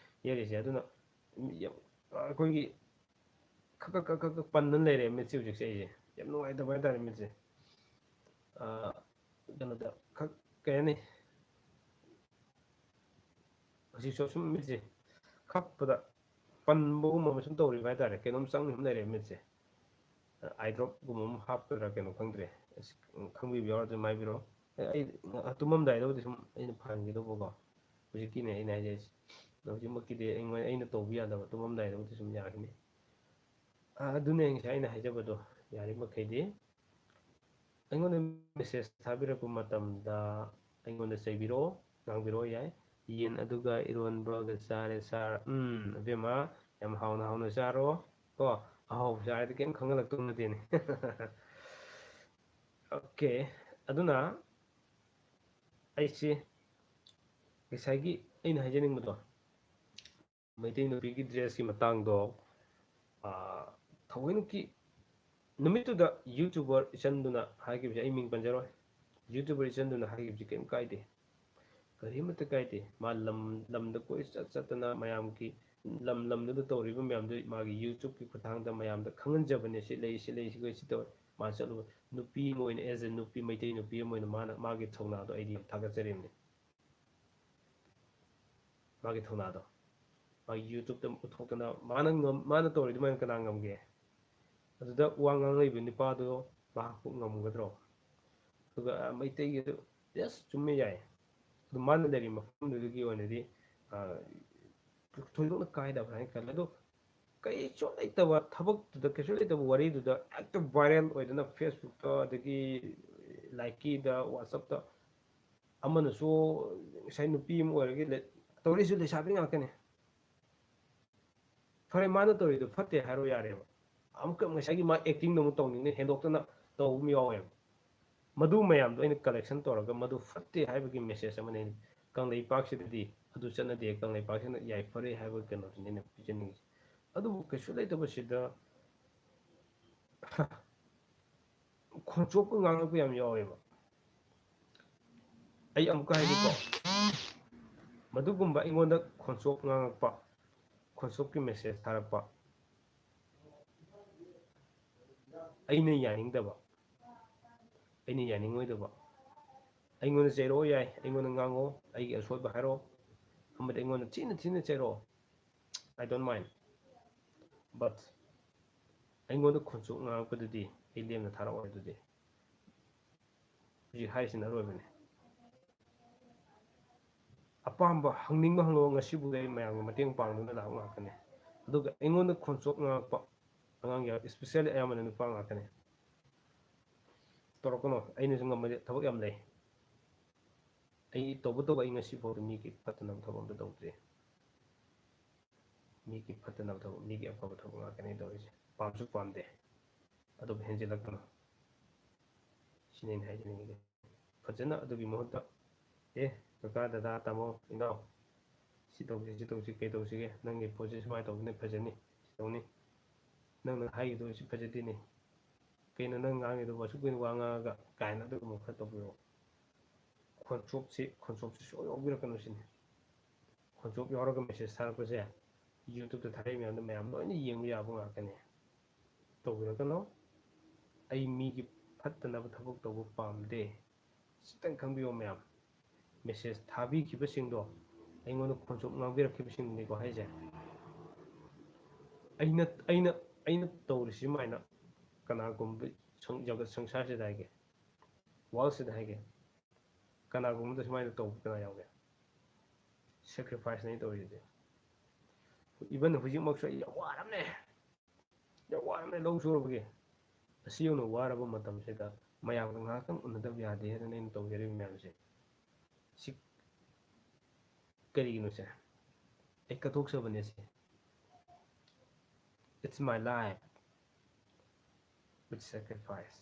ꯌꯩꯔꯤꯁꯦ ꯑꯗꯨꯅ ꯑꯩꯈꯣꯏꯒꯤ ꯈꯛ ꯄꯟꯗꯅ ꯂꯩꯔꯦ ꯃꯤꯠꯁꯦ ꯍꯧꯖꯤꯛꯁꯦ ꯑꯩꯁꯦ ꯌꯥꯝ ꯅꯨꯡꯉꯥꯏꯇꯕ ꯍꯥꯏꯇꯥꯔꯦ ꯃꯤꯠꯁꯦ ꯀꯩꯅꯣꯗ ꯀꯩ ꯍꯥꯏꯅꯤ ꯍꯧꯖꯤꯛꯁꯨ ꯁꯨꯝ ꯃꯤꯠꯁꯦ ꯈꯞꯄꯗ ꯄꯟꯕꯒꯨꯝꯕ ꯑꯃ ꯁꯨꯝ ꯇꯧꯔꯤꯕ ꯍꯥꯏꯇꯥꯔꯦ ꯀꯩꯅꯣꯝ ꯆꯪ ꯁꯨꯝ ꯂꯩꯔꯦ ꯃꯤꯠꯁꯦ ꯑꯥꯏꯗ꯭ꯔꯣꯞꯒꯨꯝꯕ ꯑꯃ ꯍꯥꯞꯀꯗ꯭ꯔꯥ ꯀꯩꯅꯣ ꯈꯪꯗ꯭ꯔꯦ ꯑꯁ ꯈꯪꯕꯤꯕ ꯌꯥꯎꯔꯗꯤ ꯑꯗꯨꯝ ꯍꯥꯏꯕꯤꯔꯛꯑꯣ ꯑꯩ ꯇꯨꯝꯃꯝꯗꯥꯏꯗꯕꯨꯗꯤ ꯁꯨꯝ ꯑꯩꯅ ꯐꯍꯟꯈꯤꯗꯧꯕꯀꯣ ꯍꯧꯖꯤꯛꯀꯤꯅꯦ ꯑꯩꯅ ꯍꯥꯏꯖꯔꯤꯁꯦ ꯍꯧꯖꯤꯛꯃꯛꯀꯤꯗꯤ ꯑꯩꯅ ꯇꯧꯕ ꯌꯥꯗꯕ ꯇꯨꯝꯃꯝꯗꯥꯏꯗꯕꯨꯗꯤ ꯁꯨꯝ ꯌꯥꯒꯅꯤ ꯑꯗꯨꯅꯦ ꯉꯁꯥꯏ ꯑꯩꯅ ꯍꯥꯏꯖꯕꯗꯣ ꯌꯥꯔꯤꯕꯃꯈꯩꯗꯤ ꯑꯩꯉꯣꯟꯗ ꯃꯦꯁꯦꯖ ꯊꯥꯕꯤꯔꯛꯄ ꯃꯇꯝꯗ ꯑꯩꯉꯣꯟꯗ ꯆꯩꯕꯤꯔꯛꯑꯣ ꯉꯥꯡꯕꯤꯔꯛꯑꯣ ꯌꯥꯏ ꯌꯦꯟ ꯑꯗꯨꯒ ꯏꯔꯣꯟꯕꯒ ꯆꯥꯔꯦ ꯁꯥꯔ ꯑꯕꯦꯝꯃ ꯌꯥꯝ ꯍꯥꯎꯅ ꯍꯥꯎꯅ ꯆꯥꯔꯣ ꯀꯣ ꯑꯍꯥꯎꯕ ꯆꯥꯔꯗꯤ ꯀꯩꯝ ꯈꯪꯍꯜꯂꯛꯇꯧ ꯅꯠꯇꯦꯅꯦ ꯑꯣꯀꯦ ꯑꯗꯨꯅ ꯑꯩꯁꯦ ꯉꯁꯥꯏꯒꯤ ꯑꯩꯅ ꯍꯥꯏꯖꯅꯤꯡꯕꯗꯣ ꯃꯩꯇꯩ ꯅꯨꯄꯤꯒꯤ ꯗ꯭ꯔꯦꯁꯀꯤ ꯃꯇꯥꯡꯗꯣ ꯊꯑꯣꯏꯅꯀꯤ ꯅꯨꯃꯤꯠꯇꯨꯗ ꯌꯨꯇ꯭ꯌꯨꯕꯔ ꯏꯆꯟꯗꯨꯅ ꯍꯥꯏꯈꯤꯕꯁꯦ ꯑꯩ ꯃꯤꯡ ꯄꯟꯖꯔꯣꯏ ꯌꯨꯇ꯭ꯌꯨꯕꯔ ꯏꯆꯟꯗꯨꯅ ꯍꯥꯏꯈꯤꯕꯁꯤ ꯀꯔꯤꯝ ꯀꯥꯏꯗꯦ ꯀꯔꯤꯃꯠꯇ ꯀꯥꯏꯗꯦ ꯃꯥ ꯂꯝꯗ ꯀꯣꯏ ꯆꯠꯇꯅ ꯃꯌꯥꯝꯒꯤ ꯂꯝꯗꯨꯗ ꯇꯧꯔꯤꯕ ꯃꯌꯥꯝꯗꯨ ꯃꯥꯒꯤ ꯌꯨꯇ꯭ꯌꯨꯕꯀꯤ ꯈꯨꯠꯊꯥꯡꯗ ꯃꯌꯥꯝꯗ ꯈꯪꯍꯟꯖꯕꯅꯦ ꯁꯤ ꯂꯩ ꯁꯤ ꯇꯧꯋꯤ ꯃꯥ ꯆꯠꯂꯨꯕ ꯅꯨꯄꯤ ꯑꯃ ꯑꯣꯏꯅ ꯑꯦꯖ ꯑꯦ ꯅꯨꯄꯤ ꯃꯩꯇꯩ ꯅꯨꯄꯤ ꯑꯃ ꯑꯣꯏꯅ ꯃꯥꯒꯤ ꯊꯧꯅꯥꯗꯣ ꯑꯩꯗꯤ ꯌꯥꯝ ꯊꯥꯒꯠꯆꯔꯤꯕꯅꯤ ꯃꯥꯒꯤ ꯊꯧꯅꯥꯗꯣ ꯃꯥꯒꯤ ꯌꯨꯇ꯭ꯌꯨꯕꯇ ꯎꯠꯊꯣꯛꯇꯅ ꯃꯥꯅ ꯇꯧꯔꯤ ꯑꯗꯨꯃꯥꯏꯅ ꯀꯅꯥ ꯉꯝꯒꯦ ꯑꯗꯨꯗ ꯋꯥ ꯉꯥꯡꯂꯤꯕ ꯅꯨꯄꯥꯗꯣ ꯃꯍꯥꯛꯄꯨ ꯉꯝꯒꯗ꯭ꯔꯣ ꯑꯗꯨꯒ ꯃꯩꯇꯩꯒꯤꯗꯨ ꯌꯦꯁ ꯆꯨꯝꯃꯦ ꯌꯥꯏ ꯑꯗꯨ ꯃꯥꯅ ꯂꯩꯔꯤꯕ ꯃꯐꯝꯗꯨꯒꯤ ꯑꯣꯏꯅꯗꯤ ꯊꯣꯏꯗꯣꯛꯅ ꯀꯥꯏꯗꯕ꯭ꯔꯥ ꯍꯥꯏꯅ ꯈꯜꯂꯦ ꯑꯗꯣ ꯀꯩꯁꯨ ꯂꯩꯇꯕ ꯊꯕꯛꯇꯨꯗ ꯀꯩꯁꯨ ꯂꯩꯇꯕ ꯋꯥꯔꯤꯗꯨꯗ ꯍꯦꯛꯇ ꯚꯥꯏꯔꯦꯜ ꯑꯣꯏꯗꯅ ꯐꯦꯁꯕꯨꯛꯇ ꯑꯗꯒꯤ ꯂꯥꯏꯀꯤꯗ ꯋꯥꯆꯞꯇ ꯑꯃꯅꯁꯨ ꯉꯁꯥꯏ ꯅꯨꯄꯤ ꯑꯃ ꯑꯣꯏꯔꯒ ꯇꯧꯔꯤꯁꯨ ꯂꯩꯁꯥꯕꯤ ꯉꯥꯛꯇꯅꯦ ꯐꯔꯦ ꯃꯥꯅ ꯇꯧꯔꯤꯗꯣ ꯐꯠꯇꯦ ꯍꯥꯏꯔꯣ ꯌꯥꯔꯦꯕ ꯑꯃꯨꯛꯀ ꯉꯁꯥꯏꯒꯤ ꯃꯥ ꯑꯦꯛꯇꯤꯡꯗꯣ ꯑꯃꯨꯛ ꯇꯧꯅꯤꯡꯉꯦ ꯍꯦꯟꯗꯣꯛꯇꯅ ꯇꯧꯕ ꯑꯃ ꯌꯥꯎꯋꯦꯕ ꯃꯗꯨ ꯃꯌꯥꯝꯗꯣ ꯑꯩꯅ ꯀꯂꯦꯛꯁꯟ ꯇꯧꯔꯒ ꯃꯗꯨ ꯐꯠꯇꯦ ꯍꯥꯏꯕꯒꯤ ꯃꯦꯁꯦꯖ ꯑꯃꯅꯦ ꯀꯪꯂꯩꯄꯥꯛꯁꯤꯗꯗꯤ ꯑꯗꯨ ꯆꯠꯅꯗꯦ ꯀꯪꯂꯩꯄꯥꯛꯁꯤꯅ ꯌꯥꯏꯐꯔꯦ ꯍꯥꯏꯕ ꯀꯩꯅꯣꯁꯤꯅ ꯑꯩꯅ ꯄꯤꯖꯅꯤꯡꯉꯤꯁꯦ ꯑꯗꯨꯕꯨ ꯀꯩꯁꯨ ꯂꯩꯇꯕꯁꯤꯗ ꯈꯣꯡꯆꯣꯛꯄ ꯉꯥꯡꯂꯛꯄ ꯌꯥꯝ ꯌꯥꯎꯋꯦꯕ ꯑꯩ ꯑꯃꯨꯛꯀ ꯍꯥꯏꯒꯦꯀꯣ ꯃꯗꯨꯒꯨꯝꯕ ꯑꯩꯉꯣꯟꯗ ꯈꯣꯡꯆꯣꯛ ꯉꯥꯡꯉꯛꯄ ꯈꯣꯡꯆꯣꯛꯀꯤ ꯃꯦꯁꯦꯖ ꯊꯥꯔꯛꯄ ꯑꯩꯅ ꯌꯥꯅꯤꯡꯗꯕ ꯑꯩꯅ ꯌꯥꯅꯤꯡꯉꯣꯏꯗꯕ ꯑꯩꯉꯣꯟꯗ ꯆꯩꯔꯛꯑꯣ ꯌꯥꯏ ꯑꯩꯉꯣꯟꯗ ꯉꯥꯡꯉꯛꯑꯣ ꯑꯩꯒꯤ ꯑꯁꯣꯏꯕ ꯍꯥꯏꯔꯛꯑꯣ ꯑꯃꯗꯤ ꯑꯩꯉꯣꯟꯗ ꯊꯤꯅ ꯆꯩꯔꯛꯑꯣ ꯑꯥꯏ ꯗꯣꯟ ꯃꯥꯏꯟ ꯕꯠ ꯑꯩꯉꯣꯟꯗ ꯈꯣꯡꯆꯣꯛ ꯉꯥꯡꯉꯛꯄꯗꯨꯗꯤ ꯑꯩ ꯂꯦꯝꯅ ꯊꯥꯔꯛꯑꯣꯏ ꯑꯗꯨꯗꯤ ꯍꯧꯖꯤꯛ ꯍꯥꯏꯔꯤꯁꯤꯅ ꯑꯔꯣꯏꯕꯅꯤ ꯑꯄꯥꯝꯕ ꯍꯪꯅꯤꯡꯕ ꯍꯪꯂꯛꯑꯣ ꯉꯁꯤꯕꯨꯗꯤ ꯑꯩ ꯃꯌꯥꯝꯒꯤ ꯃꯇꯦꯡ ꯄꯥꯡꯗꯨꯅ ꯂꯥꯛꯄ ꯉꯥꯛꯇꯅꯤ ꯑꯗꯨꯒ ꯑꯩꯉꯣꯟꯗ ꯈꯣꯡꯆꯣꯛ ꯉꯥꯡꯉꯛꯄ ꯑꯉꯥꯡ ꯌꯥꯎ ꯏꯁꯄꯤꯁꯦꯜꯂꯤ ꯑꯌꯥꯝꯕꯅ ꯅꯨꯄꯥ ꯉꯥꯛꯇꯅꯤ ꯇꯧꯔꯛꯀꯅꯣ ꯑꯩꯅꯁꯨ ꯉꯝꯃꯗꯤ ꯊꯕꯛ ꯌꯥꯝ ꯂꯩ ꯑꯩ ꯇꯧꯕꯇꯕꯨ ꯑꯩ ꯉꯁꯤꯐꯥꯎꯗ ꯃꯤꯒꯤ ꯐꯠꯇꯅꯕ ꯊꯕꯛ ꯑꯝꯇ ꯇꯧꯗ꯭ꯔꯤ ꯃꯤꯒꯤ ꯐꯠꯇꯅꯕ ꯊꯕꯛ ꯃꯤꯒꯤ ꯑꯐꯕ ꯊꯕꯛ ꯉꯥꯛꯇꯅꯤ ꯇꯧꯔꯤꯁꯦ ꯄꯥꯝꯁꯨ ꯄꯥꯝꯗꯦ ꯑꯗꯨꯕꯨ ꯍꯦꯟꯖꯤꯜꯂꯛꯀꯅꯨ ꯁꯤꯅꯤ ꯑꯩꯅ ꯍꯥꯏꯖꯅꯤꯡꯉꯤꯁꯦ ꯐꯖꯅ ꯑꯗꯨꯒꯤ ꯃꯍꯨꯠꯇ ꯀꯀꯥ ꯗꯗꯥ ꯇꯥꯃꯣ ꯏꯅꯥꯎ ꯁꯤ ꯇꯧꯁꯤ ꯀꯩ ꯇꯧꯁꯤꯒꯦ ꯅꯪꯒꯤ ꯄꯣꯠꯁꯤ ꯁꯨꯃꯥꯏꯅ ꯇꯧꯕꯅꯤ ꯐꯖꯅꯤ ꯁꯤ ꯇꯧꯅꯤ ꯅꯪꯅ ꯍꯥꯏꯒꯤꯗꯣ ꯁꯤ ꯐꯖꯗꯦꯅꯦ ꯀꯩꯅꯣ ꯅꯪ ꯉꯥꯡꯉꯤꯗꯨꯕꯨ ꯑꯁꯨꯛ ꯀꯨꯏꯅ ꯋꯥ ꯉꯥꯡꯉꯒ ꯀꯥꯏꯅ ꯑꯗꯨꯒꯨꯝꯕ ꯈꯔ ꯇꯧꯕꯤꯔꯛꯑꯣ ꯈꯣꯟꯆꯣꯛꯁꯤ ꯁꯨꯡꯌꯥꯎ ꯌꯥꯎꯕꯤꯔꯛꯀꯅꯨ ꯁꯤꯅꯤ ꯈꯣꯟꯆꯣꯛ ꯌꯥꯎꯔꯒ ꯃꯦꯁꯦꯖ ꯊꯥꯔꯛꯄꯁꯦ ꯌꯨꯇ꯭ꯌꯨꯕꯇ ꯊꯥꯔꯛꯏ ꯃꯌꯥꯝꯗꯣ ꯃꯌꯥꯝ ꯂꯣꯏꯅ ꯌꯦꯡꯕ ꯌꯥꯕ ꯉꯥꯛꯇꯅꯤ ꯇꯧꯕꯤꯔꯛꯀꯅꯨ ꯑꯩ ꯃꯤꯒꯤ ꯐꯠꯇꯅꯕ ꯊꯕꯛ ꯇꯧꯕ ꯄꯥꯝꯗꯦ ꯈꯤꯇꯪ ꯈꯪꯕꯤꯌꯣ ꯃꯌꯥꯝ ꯃꯦꯁꯦꯖ ꯊꯥꯕꯤꯈꯤꯕꯁꯤꯡꯗꯣ ꯑꯩꯉꯣꯟꯗ ꯈꯣꯟꯆꯣꯛ ꯉꯥꯡꯕꯤꯔꯛꯈꯤꯕꯁꯤꯡꯅꯤꯀꯣ ꯍꯥꯏꯁꯦ ꯑꯩꯅ ꯇꯧꯔꯤꯁꯤ ꯁꯨꯃꯥꯏꯅ ꯀꯅꯥꯒꯨꯝꯕ ꯖꯒꯠ ꯁꯪꯁꯥꯔꯁꯤꯗ ꯍꯥꯏꯒꯦ ꯋꯥꯔꯜꯁꯤꯗ ꯍꯥꯏꯒꯦ ꯀꯅꯥꯒꯨꯝꯕꯗ ꯁꯨꯃꯥꯏꯅ ꯇꯧꯕ ꯀꯅꯥ ꯌꯥꯎꯒꯦ ꯁꯦꯀ꯭ꯔꯤꯐꯥꯏꯁꯅꯤ ꯇꯧꯔꯤꯁꯦ ꯏꯚꯟ ꯍꯧꯖꯤꯛꯃꯛꯁꯨ ꯑꯩ ꯌꯥꯝ ꯋꯥꯔꯝꯅꯦ ꯂꯧ ꯁꯨꯔꯕꯒꯤ ꯑꯁꯤ ꯌꯧꯅ ꯋꯥꯔꯕ ꯃꯇꯝꯁꯤꯗ ꯃꯌꯥꯝꯒ ꯉꯥꯏꯍꯥꯛꯇꯪ ꯎꯅꯗꯕ ꯌꯥꯗꯦ ꯍꯥꯏꯗꯅ ꯑꯩꯅ ꯇꯧꯖꯔꯤꯕ ꯃꯌꯥꯝꯁꯦ ꯁꯤ ꯀꯔꯤꯒꯤꯅꯣꯁꯦ ꯑꯩ ꯀꯠꯊꯣꯛꯆꯕꯅꯦ ꯁꯤ it's my life with sacrifice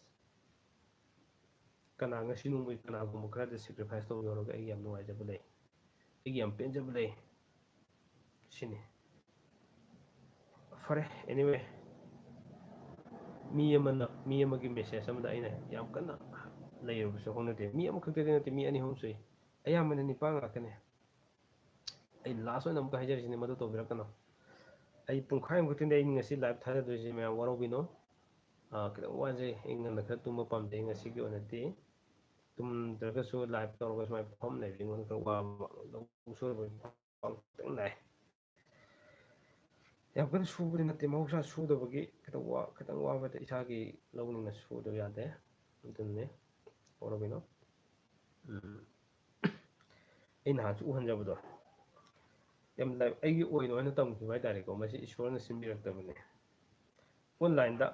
ꯀꯅꯥ ꯉꯁꯤ ꯅꯣꯡꯃꯒꯤ ꯀꯅꯥꯒꯨꯝꯕ ꯈꯔꯗ ꯁꯦꯀ꯭ꯔꯤꯐꯥꯏꯁ ꯇꯧꯕ ꯌꯧꯔꯒ ꯑꯩ ꯌꯥꯝ ꯅꯨꯡꯉꯥꯏꯖꯕ ꯂꯩ ꯑꯩꯒꯤ ꯌꯥꯝ ꯄꯦꯟꯖꯕ ꯂꯩ ꯁꯤꯅꯤ ꯐꯔꯦ ꯑꯦꯅꯤꯋꯦ ꯃꯤ ꯑꯃꯒꯤ ꯃꯦꯁꯦꯖ ꯑꯃꯗ ꯑꯩꯅ ꯌꯥꯝ ꯀꯟꯅ ꯂꯩꯔꯨꯕꯁꯨ ꯍꯣꯠꯅꯗꯦ ꯃꯤ ꯑꯃꯈꯛꯇꯗꯤ ꯅꯠꯇꯦ ꯃꯤ ꯑꯅꯤ ꯑꯍꯨꯝ ꯁꯨꯏ ꯑꯌꯥꯝꯕꯅ ꯅꯤꯄꯥꯟ ꯉꯥꯛꯇꯅꯦ ꯑꯩ ꯂꯥꯁ ꯑꯣꯏꯅ ꯑꯃꯨꯛꯀ ꯍꯥꯏꯖꯔꯤꯁꯤꯅꯦ ꯃꯗꯨ ꯇꯧꯕꯤꯔꯛꯀꯅꯣ ꯑꯩ ꯄꯨꯡꯈꯥꯏꯃꯨꯛꯇꯪꯗꯤ ꯑꯩ ꯉꯁꯤ ꯂꯥꯏꯚ ꯊꯥꯖꯗꯣꯏꯁꯦ ꯃꯌꯥꯝ ꯋꯥꯔꯧꯕꯤꯅꯣ ꯈꯤꯇꯪ ꯋꯥꯖꯩ ꯑꯩ ꯉꯟꯅ ꯈꯔ ꯇꯨꯝꯕ ꯄꯥꯝꯖꯩ ꯉꯁꯤꯒꯤ ꯑꯣꯏꯅꯗꯤ ꯇꯨꯝꯗ꯭ꯔꯒꯁꯨ ꯂꯥꯏꯚ ꯇꯧꯔꯒ ꯁꯨꯃꯥꯏꯅ ꯐꯝ ꯂꯩꯕꯁꯤ ꯑꯩꯉꯣꯟꯗ ꯈꯔ ꯋꯥꯕ ꯂꯧ ꯁꯨꯔꯕꯒꯤ ꯈꯤꯇꯪ ꯂꯥꯛꯑꯦ ꯌꯥꯝ ꯀꯟꯅ ꯁꯨꯕꯗꯤ ꯅꯠꯇꯦ ꯃꯍꯧꯁꯥ ꯁꯨꯗꯕꯒꯤ ꯈꯤꯇꯪ ꯋꯥꯕꯗ ꯏꯁꯥꯒꯤ ꯂꯧꯅꯤꯅ ꯁꯨꯗꯕ ꯌꯥꯗꯦ ꯑꯗꯨꯅꯤ ꯋꯥꯔꯧꯕꯤꯅꯣ ꯑꯩ ꯅꯍꯥꯟꯁꯨ ꯎꯍꯟꯖꯕꯗꯣ ꯌꯥꯝ ꯑꯩꯒꯤ ꯑꯣꯏꯅ ꯇꯝꯈꯤꯕ ꯍꯥꯏꯇꯥꯔꯦꯀꯣ ꯃꯁꯤ ꯏꯁꯣꯔꯅ ꯁꯤꯟꯕꯤꯔꯛꯇꯕꯅꯤ ꯑꯣꯟꯂꯥꯏꯟꯗ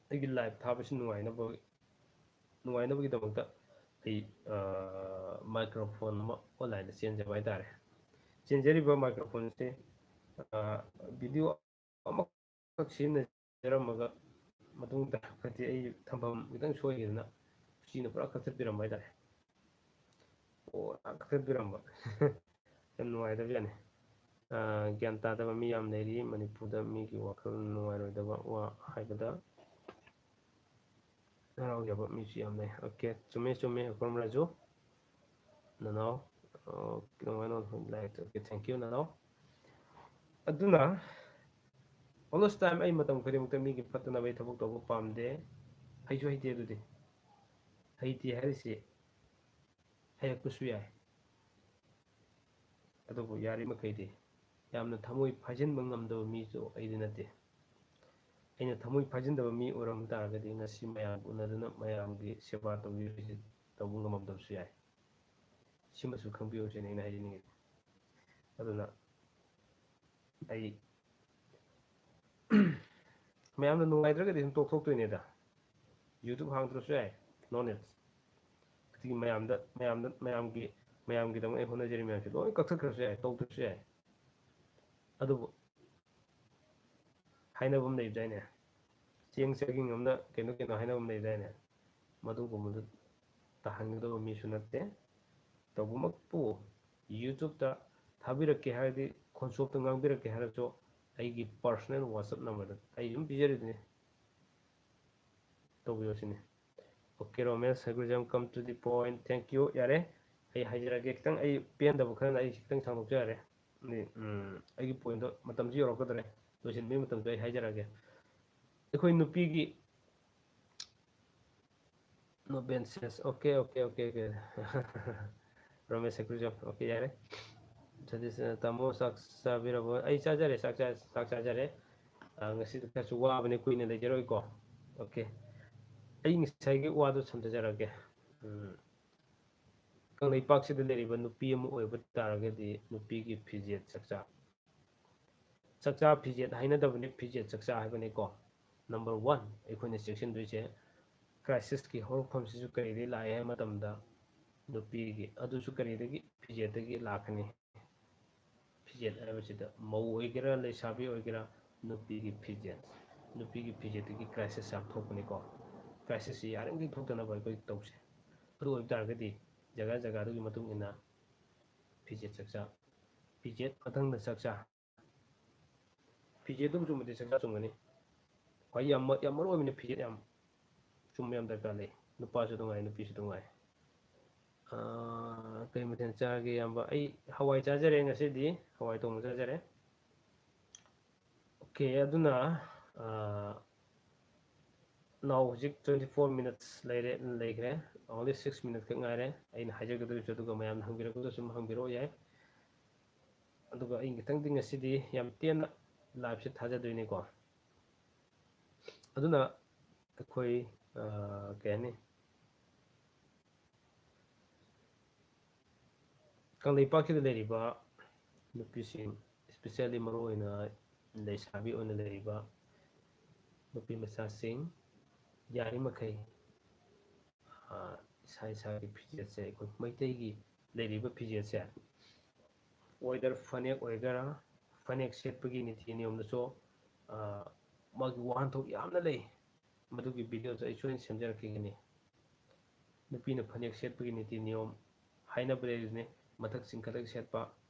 ꯑꯩꯒꯤ ꯂꯥꯏꯚ ꯊꯥꯕꯁꯤ ꯅꯨꯡꯉꯥꯏꯅꯕꯒꯤꯗꯃꯛꯇ ꯑꯩ ꯃꯥꯏꯀ꯭ꯔꯣꯐꯣꯟ ꯑꯃ ꯑꯣꯟꯂꯥꯏꯟꯗ ꯆꯦꯟꯖꯕ ꯍꯥꯏꯇꯥꯔꯦ ꯆꯦꯟꯖꯔꯤꯕ ꯃꯥꯏꯀ꯭ꯔꯣꯐꯣꯟꯁꯦ ꯚꯤꯗꯤꯑꯣ ꯑꯃꯈꯛ ꯁꯤꯖꯤꯟꯅꯖꯔꯝꯃꯒ ꯃꯇꯨꯡꯗ ꯍꯥꯏꯗꯤ ꯑꯩ ꯊꯝꯐꯝ ꯈꯤꯇꯪ ꯁꯣꯏꯈꯤꯗꯅ ꯎꯆꯤꯅ ꯄꯨꯔꯥ ꯀꯛꯊꯠꯄꯤꯔꯝꯕ ꯍꯥꯏꯇꯥꯔꯦ ꯄꯨꯔꯥ ꯀꯛꯊꯠꯄꯤꯔꯝꯕ ꯌꯥꯝ ꯅꯨꯡꯉꯥꯏꯇꯕ ꯖꯥꯠꯅꯤ ꯒ꯭ꯌꯥꯟ ꯇꯥꯗꯕ ꯃꯤ ꯌꯥꯝ ꯂꯩꯔꯤ ꯃꯅꯤꯄꯨꯔꯗ ꯃꯤꯒꯤ ꯋꯥꯈꯜ ꯅꯨꯡꯉꯥꯏꯔꯣꯏꯗꯕ ꯋꯥ ꯍꯥꯏꯕꯗ ꯍꯔꯥꯎꯖꯕ ꯃꯤꯁꯨ ꯌꯥꯝ ꯂꯩ ꯑꯣꯀꯦ ꯆꯨꯝꯃꯦ ꯑꯀꯣꯝ ꯔꯥꯖꯨ ꯅꯅꯥꯎ ꯊꯦꯡꯀ꯭ꯌꯨ ꯅꯅꯥꯎ ꯑꯗꯨꯅ ꯑꯣꯜ ꯇꯥꯏꯝ ꯑꯩ ꯃꯇꯝ ꯈꯨꯗꯤꯡꯃꯛꯇ ꯃꯤꯒꯤ ꯐꯠꯇꯅꯕ ꯑꯩ ꯊꯕꯛ ꯇꯧꯕ ꯄꯥꯝꯗꯦ ꯍꯩꯁꯨ ꯍꯩꯇꯦ ꯑꯗꯨꯗꯤ ꯍꯩꯇꯦ ꯍꯥꯏꯔꯤꯁꯤ ꯍꯩꯔꯛꯄꯁꯨ ꯌꯥꯏ ꯑꯗꯨꯕꯨ ꯌꯥꯔꯤꯃꯈꯩꯗꯤ ꯌꯥꯝꯅ ꯊꯃꯣꯏ ꯐꯥꯖꯤꯟꯕ ꯉꯝꯗꯕ ꯃꯤꯁꯨ ꯑꯩꯗꯤ ꯅꯠꯇꯦ ꯑꯩꯅ ꯊꯃꯣꯏ ꯐꯥꯖꯤꯟꯗꯕ ꯃꯤ ꯑꯣꯏꯔꯝ ꯇꯥꯔꯒꯗꯤ ꯉꯁꯤ ꯃꯌꯥꯝ ꯎꯅꯗꯨꯅ ꯃꯌꯥꯝꯒꯤ ꯁꯦꯕꯥ ꯇꯧꯕꯤꯔꯤꯁꯤ ꯇꯧꯕ ꯉꯝꯃꯝꯗꯕꯁꯨ ꯌꯥꯏ ꯁꯤꯃꯁꯨ ꯈꯪꯕꯤꯌꯨꯁꯤꯅ ꯑꯩꯅ ꯍꯥꯏꯖꯅꯤꯡꯉꯤ ꯑꯗꯨꯅ ꯑꯩ ꯃꯌꯥꯝꯅ ꯅꯨꯡꯉꯥꯏꯇ꯭ꯔꯒꯗꯤ ꯑꯗꯨꯝ ꯇꯣꯛꯊꯣꯛꯇꯣꯏꯅꯦꯗ ꯌꯨꯇꯨꯕ ꯍꯥꯡꯗ꯭ꯔꯁꯨ ꯌꯥꯏ ꯅꯣ ꯅꯤꯗꯁ ꯑꯗꯒꯤ ꯃꯌꯥꯝꯒꯤꯗꯃꯛ ꯑꯩ ꯍꯣꯠꯅꯖꯔꯤ ꯃꯌꯥꯝꯁꯦ ꯂꯣꯏ ꯀꯛꯊꯠꯈ꯭ꯔꯁꯨ ꯌꯥꯏ ꯇꯧꯗ꯭ꯔꯁꯨ ꯌꯥꯏ ꯑꯗꯨꯕꯨ ꯍꯥꯏꯅꯕ ꯑꯃ ꯂꯩꯕꯗꯥꯏꯅꯦ ꯆꯦꯡ ꯆꯦꯡꯒꯤꯡ ꯑꯃꯅ ꯀꯩꯅꯣ ꯍꯥꯏꯅꯕ ꯑꯃ ꯂꯩꯕꯗꯥꯏꯅꯦ ꯃꯗꯨꯒꯨꯝꯕꯗꯨ ꯇꯥꯍꯟꯒꯗꯕ ꯃꯤꯁꯨ ꯅꯠꯇꯦ ꯇꯧꯕꯃꯛꯄꯨ ꯌꯨꯇꯨꯕꯇ ꯊꯥꯕꯤꯔꯛꯀꯦ ꯍꯥꯏꯔꯗꯤ ꯈꯣꯟꯆꯣꯞꯇ ꯉꯥꯡꯕꯤꯔꯛꯀꯦ ꯍꯥꯏꯔꯁꯨ ꯑꯩꯒꯤ ꯄꯥꯔꯁꯣꯅꯦꯜ ꯋꯥꯆꯞ ꯅꯝꯕꯔꯗ ꯑꯩ ꯑꯗꯨꯝ ꯄꯤꯖꯔꯤꯗꯨꯅꯤ ꯇꯧꯕꯤꯌꯣ ꯁꯤꯅꯤ ꯑꯣꯀꯦ ꯔꯣꯃꯦꯁ ꯁꯒꯨꯖꯝ come to the point thank you ꯌꯥꯔꯦ ꯑꯩ ꯍꯥꯏꯖꯔꯛꯑꯒꯦ ꯈꯤꯇꯪ ꯑꯩ ꯄꯦꯟꯗꯕ ꯈꯔꯅ ꯑꯩ ꯈꯤꯇꯪ ꯁꯥꯡꯗꯣꯛꯆꯔꯦ ꯑꯩꯒꯤ ꯄꯣꯏꯟꯗꯣ ꯃꯇꯝꯁꯤ ꯌꯧꯔꯛꯀꯗꯧꯔꯦ ꯂꯣꯏꯁꯤꯟꯕꯒꯤ ꯃꯇꯝꯗꯣ ꯑꯩ ꯍꯥꯏꯖꯔꯛꯑꯒꯦ ꯑꯩꯈꯣꯏ ꯅꯨꯄꯤꯒꯤ ꯅꯣ ꯕꯦꯟꯁꯦꯁ ꯑꯣꯀꯦ ꯔꯣꯃꯦꯁ ꯁꯦꯀ꯭ꯔꯤꯖꯝ ꯑꯣꯀꯦ ꯌꯥꯔꯦ ꯇꯥꯃꯣ ꯆꯥꯛ ꯆꯥꯕꯤꯔꯕꯣ ꯑꯩ ꯆꯥꯖꯔꯦ ꯆꯥꯛ ꯆꯥꯖꯔꯦ ꯉꯁꯤꯗꯤ ꯈꯔꯁꯨ ꯋꯥꯕꯅꯤ ꯀꯨꯏꯅ ꯂꯩꯖꯔꯣꯏꯀꯣ ꯑꯣꯀꯦ ꯑꯩ ꯉꯁꯥꯏꯒꯤ ꯋꯥꯗꯨ ꯁꯝꯊꯖꯔꯛꯑꯒꯦ ꯀꯪꯂꯩꯄꯥꯛꯁꯤꯗ ꯂꯩꯔꯤꯕ ꯅꯨꯄꯤ ꯑꯃ ꯑꯣꯏꯕ ꯇꯥꯔꯒꯗꯤ ꯅꯨꯄꯤꯒꯤ ꯐꯤꯖꯦꯠ ꯆꯛꯆꯥ ꯐꯤꯖꯦꯠ ꯍꯥꯏꯅꯗꯕꯅꯤ ꯐꯤꯖꯦꯠ ꯆꯛꯆꯥ ꯍꯥꯏꯕꯅꯤꯀꯣ ꯅꯝꯕꯔ 1 ꯑꯩꯈꯣꯏꯅ ꯆꯦꯛꯁꯤꯟꯗꯣꯏꯁꯦ ꯀ꯭ꯔꯥꯏꯁꯤꯁꯀꯤ ꯍꯧꯔꯛꯐꯝꯁꯤꯁꯨ ꯀꯔꯤꯗꯒꯤ ꯂꯥꯛꯑꯦ ꯍꯥꯏꯕ ꯃꯇꯝꯗ ꯅꯨꯄꯤꯒꯤ ꯑꯗꯨꯁꯨ ꯀꯔꯤꯗꯒꯤ ꯐꯤꯖꯦꯠꯇꯒꯤ ꯂꯥꯛꯀꯅꯤ ꯐꯤꯖꯦꯠ ꯍꯥꯏꯕꯁꯤꯗ ꯃꯧ ꯑꯣꯏꯒꯦꯔꯥ ꯂꯩꯁꯥꯕꯤ ꯑꯣꯏꯒꯦꯔꯥ ꯅꯨꯄꯤꯒꯤ ꯐꯤꯖꯦꯠꯇꯒꯤ ꯀ꯭ꯔꯥꯏꯁꯤꯁ ꯌꯥꯝ ꯊꯣꯛꯄꯅꯤꯀꯣ ꯀ꯭ꯔꯥꯏꯁꯤꯁꯁꯤ ꯌꯥꯔꯤꯈꯩ ꯊꯣꯛꯇꯅꯕ ꯑꯩꯈꯣꯏ ꯇꯧꯁꯦ ꯑꯗꯨ ꯑꯣꯏꯕ ꯇꯥꯔꯒꯗꯤ ꯖꯒꯥ ꯖꯒꯥꯗꯨꯒꯤ ꯃꯇꯨꯡ ꯏꯟꯅ ꯐꯤꯖꯦꯠ ꯆꯛꯆꯥ ꯐꯤꯖꯦꯠ ꯃꯊꯪꯗ ꯆꯛꯆꯥ ꯐꯤꯖꯦꯠꯇꯨꯝ ꯆꯨꯝꯃꯗꯤ ꯆꯛꯆꯥ ꯆꯨꯝꯒꯅꯤ ꯈ꯭ꯋꯥꯏ ꯌꯥꯝ ꯃꯔꯨ ꯑꯣꯏꯕꯅꯤ ꯐꯤꯖꯦꯠ ꯌꯥꯝ ꯆꯨꯝꯕ ꯌꯥꯝ ꯗꯔꯀꯥꯔ ꯂꯩ ꯅꯨꯄꯥꯁꯨ ꯅꯨꯡꯉꯥꯏ ꯅꯨꯄꯤꯁꯨ ꯅꯨꯡꯉꯥꯏ ꯀꯩ ꯃꯊꯦꯜ ꯆꯥꯔꯒꯦ ꯏꯌꯥꯝꯕ ꯑꯩ ꯍꯋꯥꯏ ꯆꯥꯖꯔꯦ ꯉꯁꯤꯗꯤ ꯍꯋꯥꯏ ꯊꯣꯡꯕ ꯆꯥꯖꯔꯦ ꯑꯣꯀꯦ ꯑꯗꯨꯅ ꯅꯥꯎ ꯍꯧꯖꯤꯛ 24 ꯃꯤꯅꯠꯁ ꯂꯩꯈ꯭ꯔꯦ ꯑꯣꯡꯂꯤ 6 ꯃꯤꯅꯠ ꯈꯛ ꯉꯥꯏꯔꯦ ꯑꯩꯅ ꯍꯥꯏꯖꯒꯗꯧꯔꯤꯕꯁꯨ ꯑꯗꯨꯒ ꯃꯌꯥꯝꯅ ꯍꯪꯕꯤꯔꯛꯄꯗ ꯁꯨꯝ ꯍꯪꯕꯤꯔꯛꯑꯣ ꯌꯥꯏ ꯑꯗꯨꯒ ꯑꯩ ꯈꯤꯇꯪꯗꯤ ꯉꯁꯤꯗꯤ ꯌꯥꯝ ꯇꯦꯟꯅ ꯂꯥꯏꯚꯁꯦ ꯊꯥꯖꯗꯣꯏꯅꯤꯀꯣ ꯑꯗꯨꯅ ꯑꯩꯈꯣꯏ ꯀꯩ ꯍꯥꯏꯅꯤ ꯀꯪꯂꯩꯄꯥꯛꯁꯤꯗ ꯂꯩꯔꯤꯕ ꯅꯨꯄꯤꯁꯤꯡ ꯏꯁꯄꯤꯁꯦꯜꯂꯤ ꯃꯔꯨꯑꯣꯏꯅ ꯂꯩꯁꯥꯕꯤ ꯑꯣꯏꯅ ꯂꯩꯔꯤꯕ ꯅꯨꯄꯤ ꯃꯆꯥꯁꯤꯡ ꯌꯥꯔꯤꯃꯈꯩ ꯏꯁꯥ ꯏꯁꯥꯒꯤ ꯐꯤꯖꯦꯠꯁꯦ ꯑꯩꯈꯣꯏ ꯃꯩꯇꯩꯒꯤ ꯂꯩꯔꯤꯕ ꯐꯤꯖꯦꯠꯁꯦ ꯑꯣꯏꯗꯔ ꯐꯅꯦꯛ ꯑꯣꯏꯒꯦꯔꯥ ꯐꯅꯦꯛ ꯁꯦꯠꯄꯒꯤ ꯅꯤꯇꯤ ꯅꯤꯌꯣꯝꯗꯁꯨ ꯃꯥꯒꯤ ꯋꯥꯍꯟꯊꯣꯛ ꯌꯥꯝꯅ ꯂꯩ ꯃꯗꯨꯒꯤ ꯚꯤꯗꯤꯑꯣꯁꯨ ꯑꯩ ꯁꯣꯏꯅ ꯁꯦꯝꯖꯔꯛꯈꯤꯒꯅꯤ ꯅꯨꯄꯤꯅ ꯐꯅꯦꯛ ꯁꯦꯠꯄꯒꯤ ꯅꯤꯇꯤ ꯅꯤꯌꯣꯝ ꯍꯥꯏꯅꯕ ꯂꯩꯔꯤꯁꯤꯅꯤ ꯃꯊꯛ ꯆꯤꯡꯈꯠꯂꯒ ꯁꯦꯠꯄ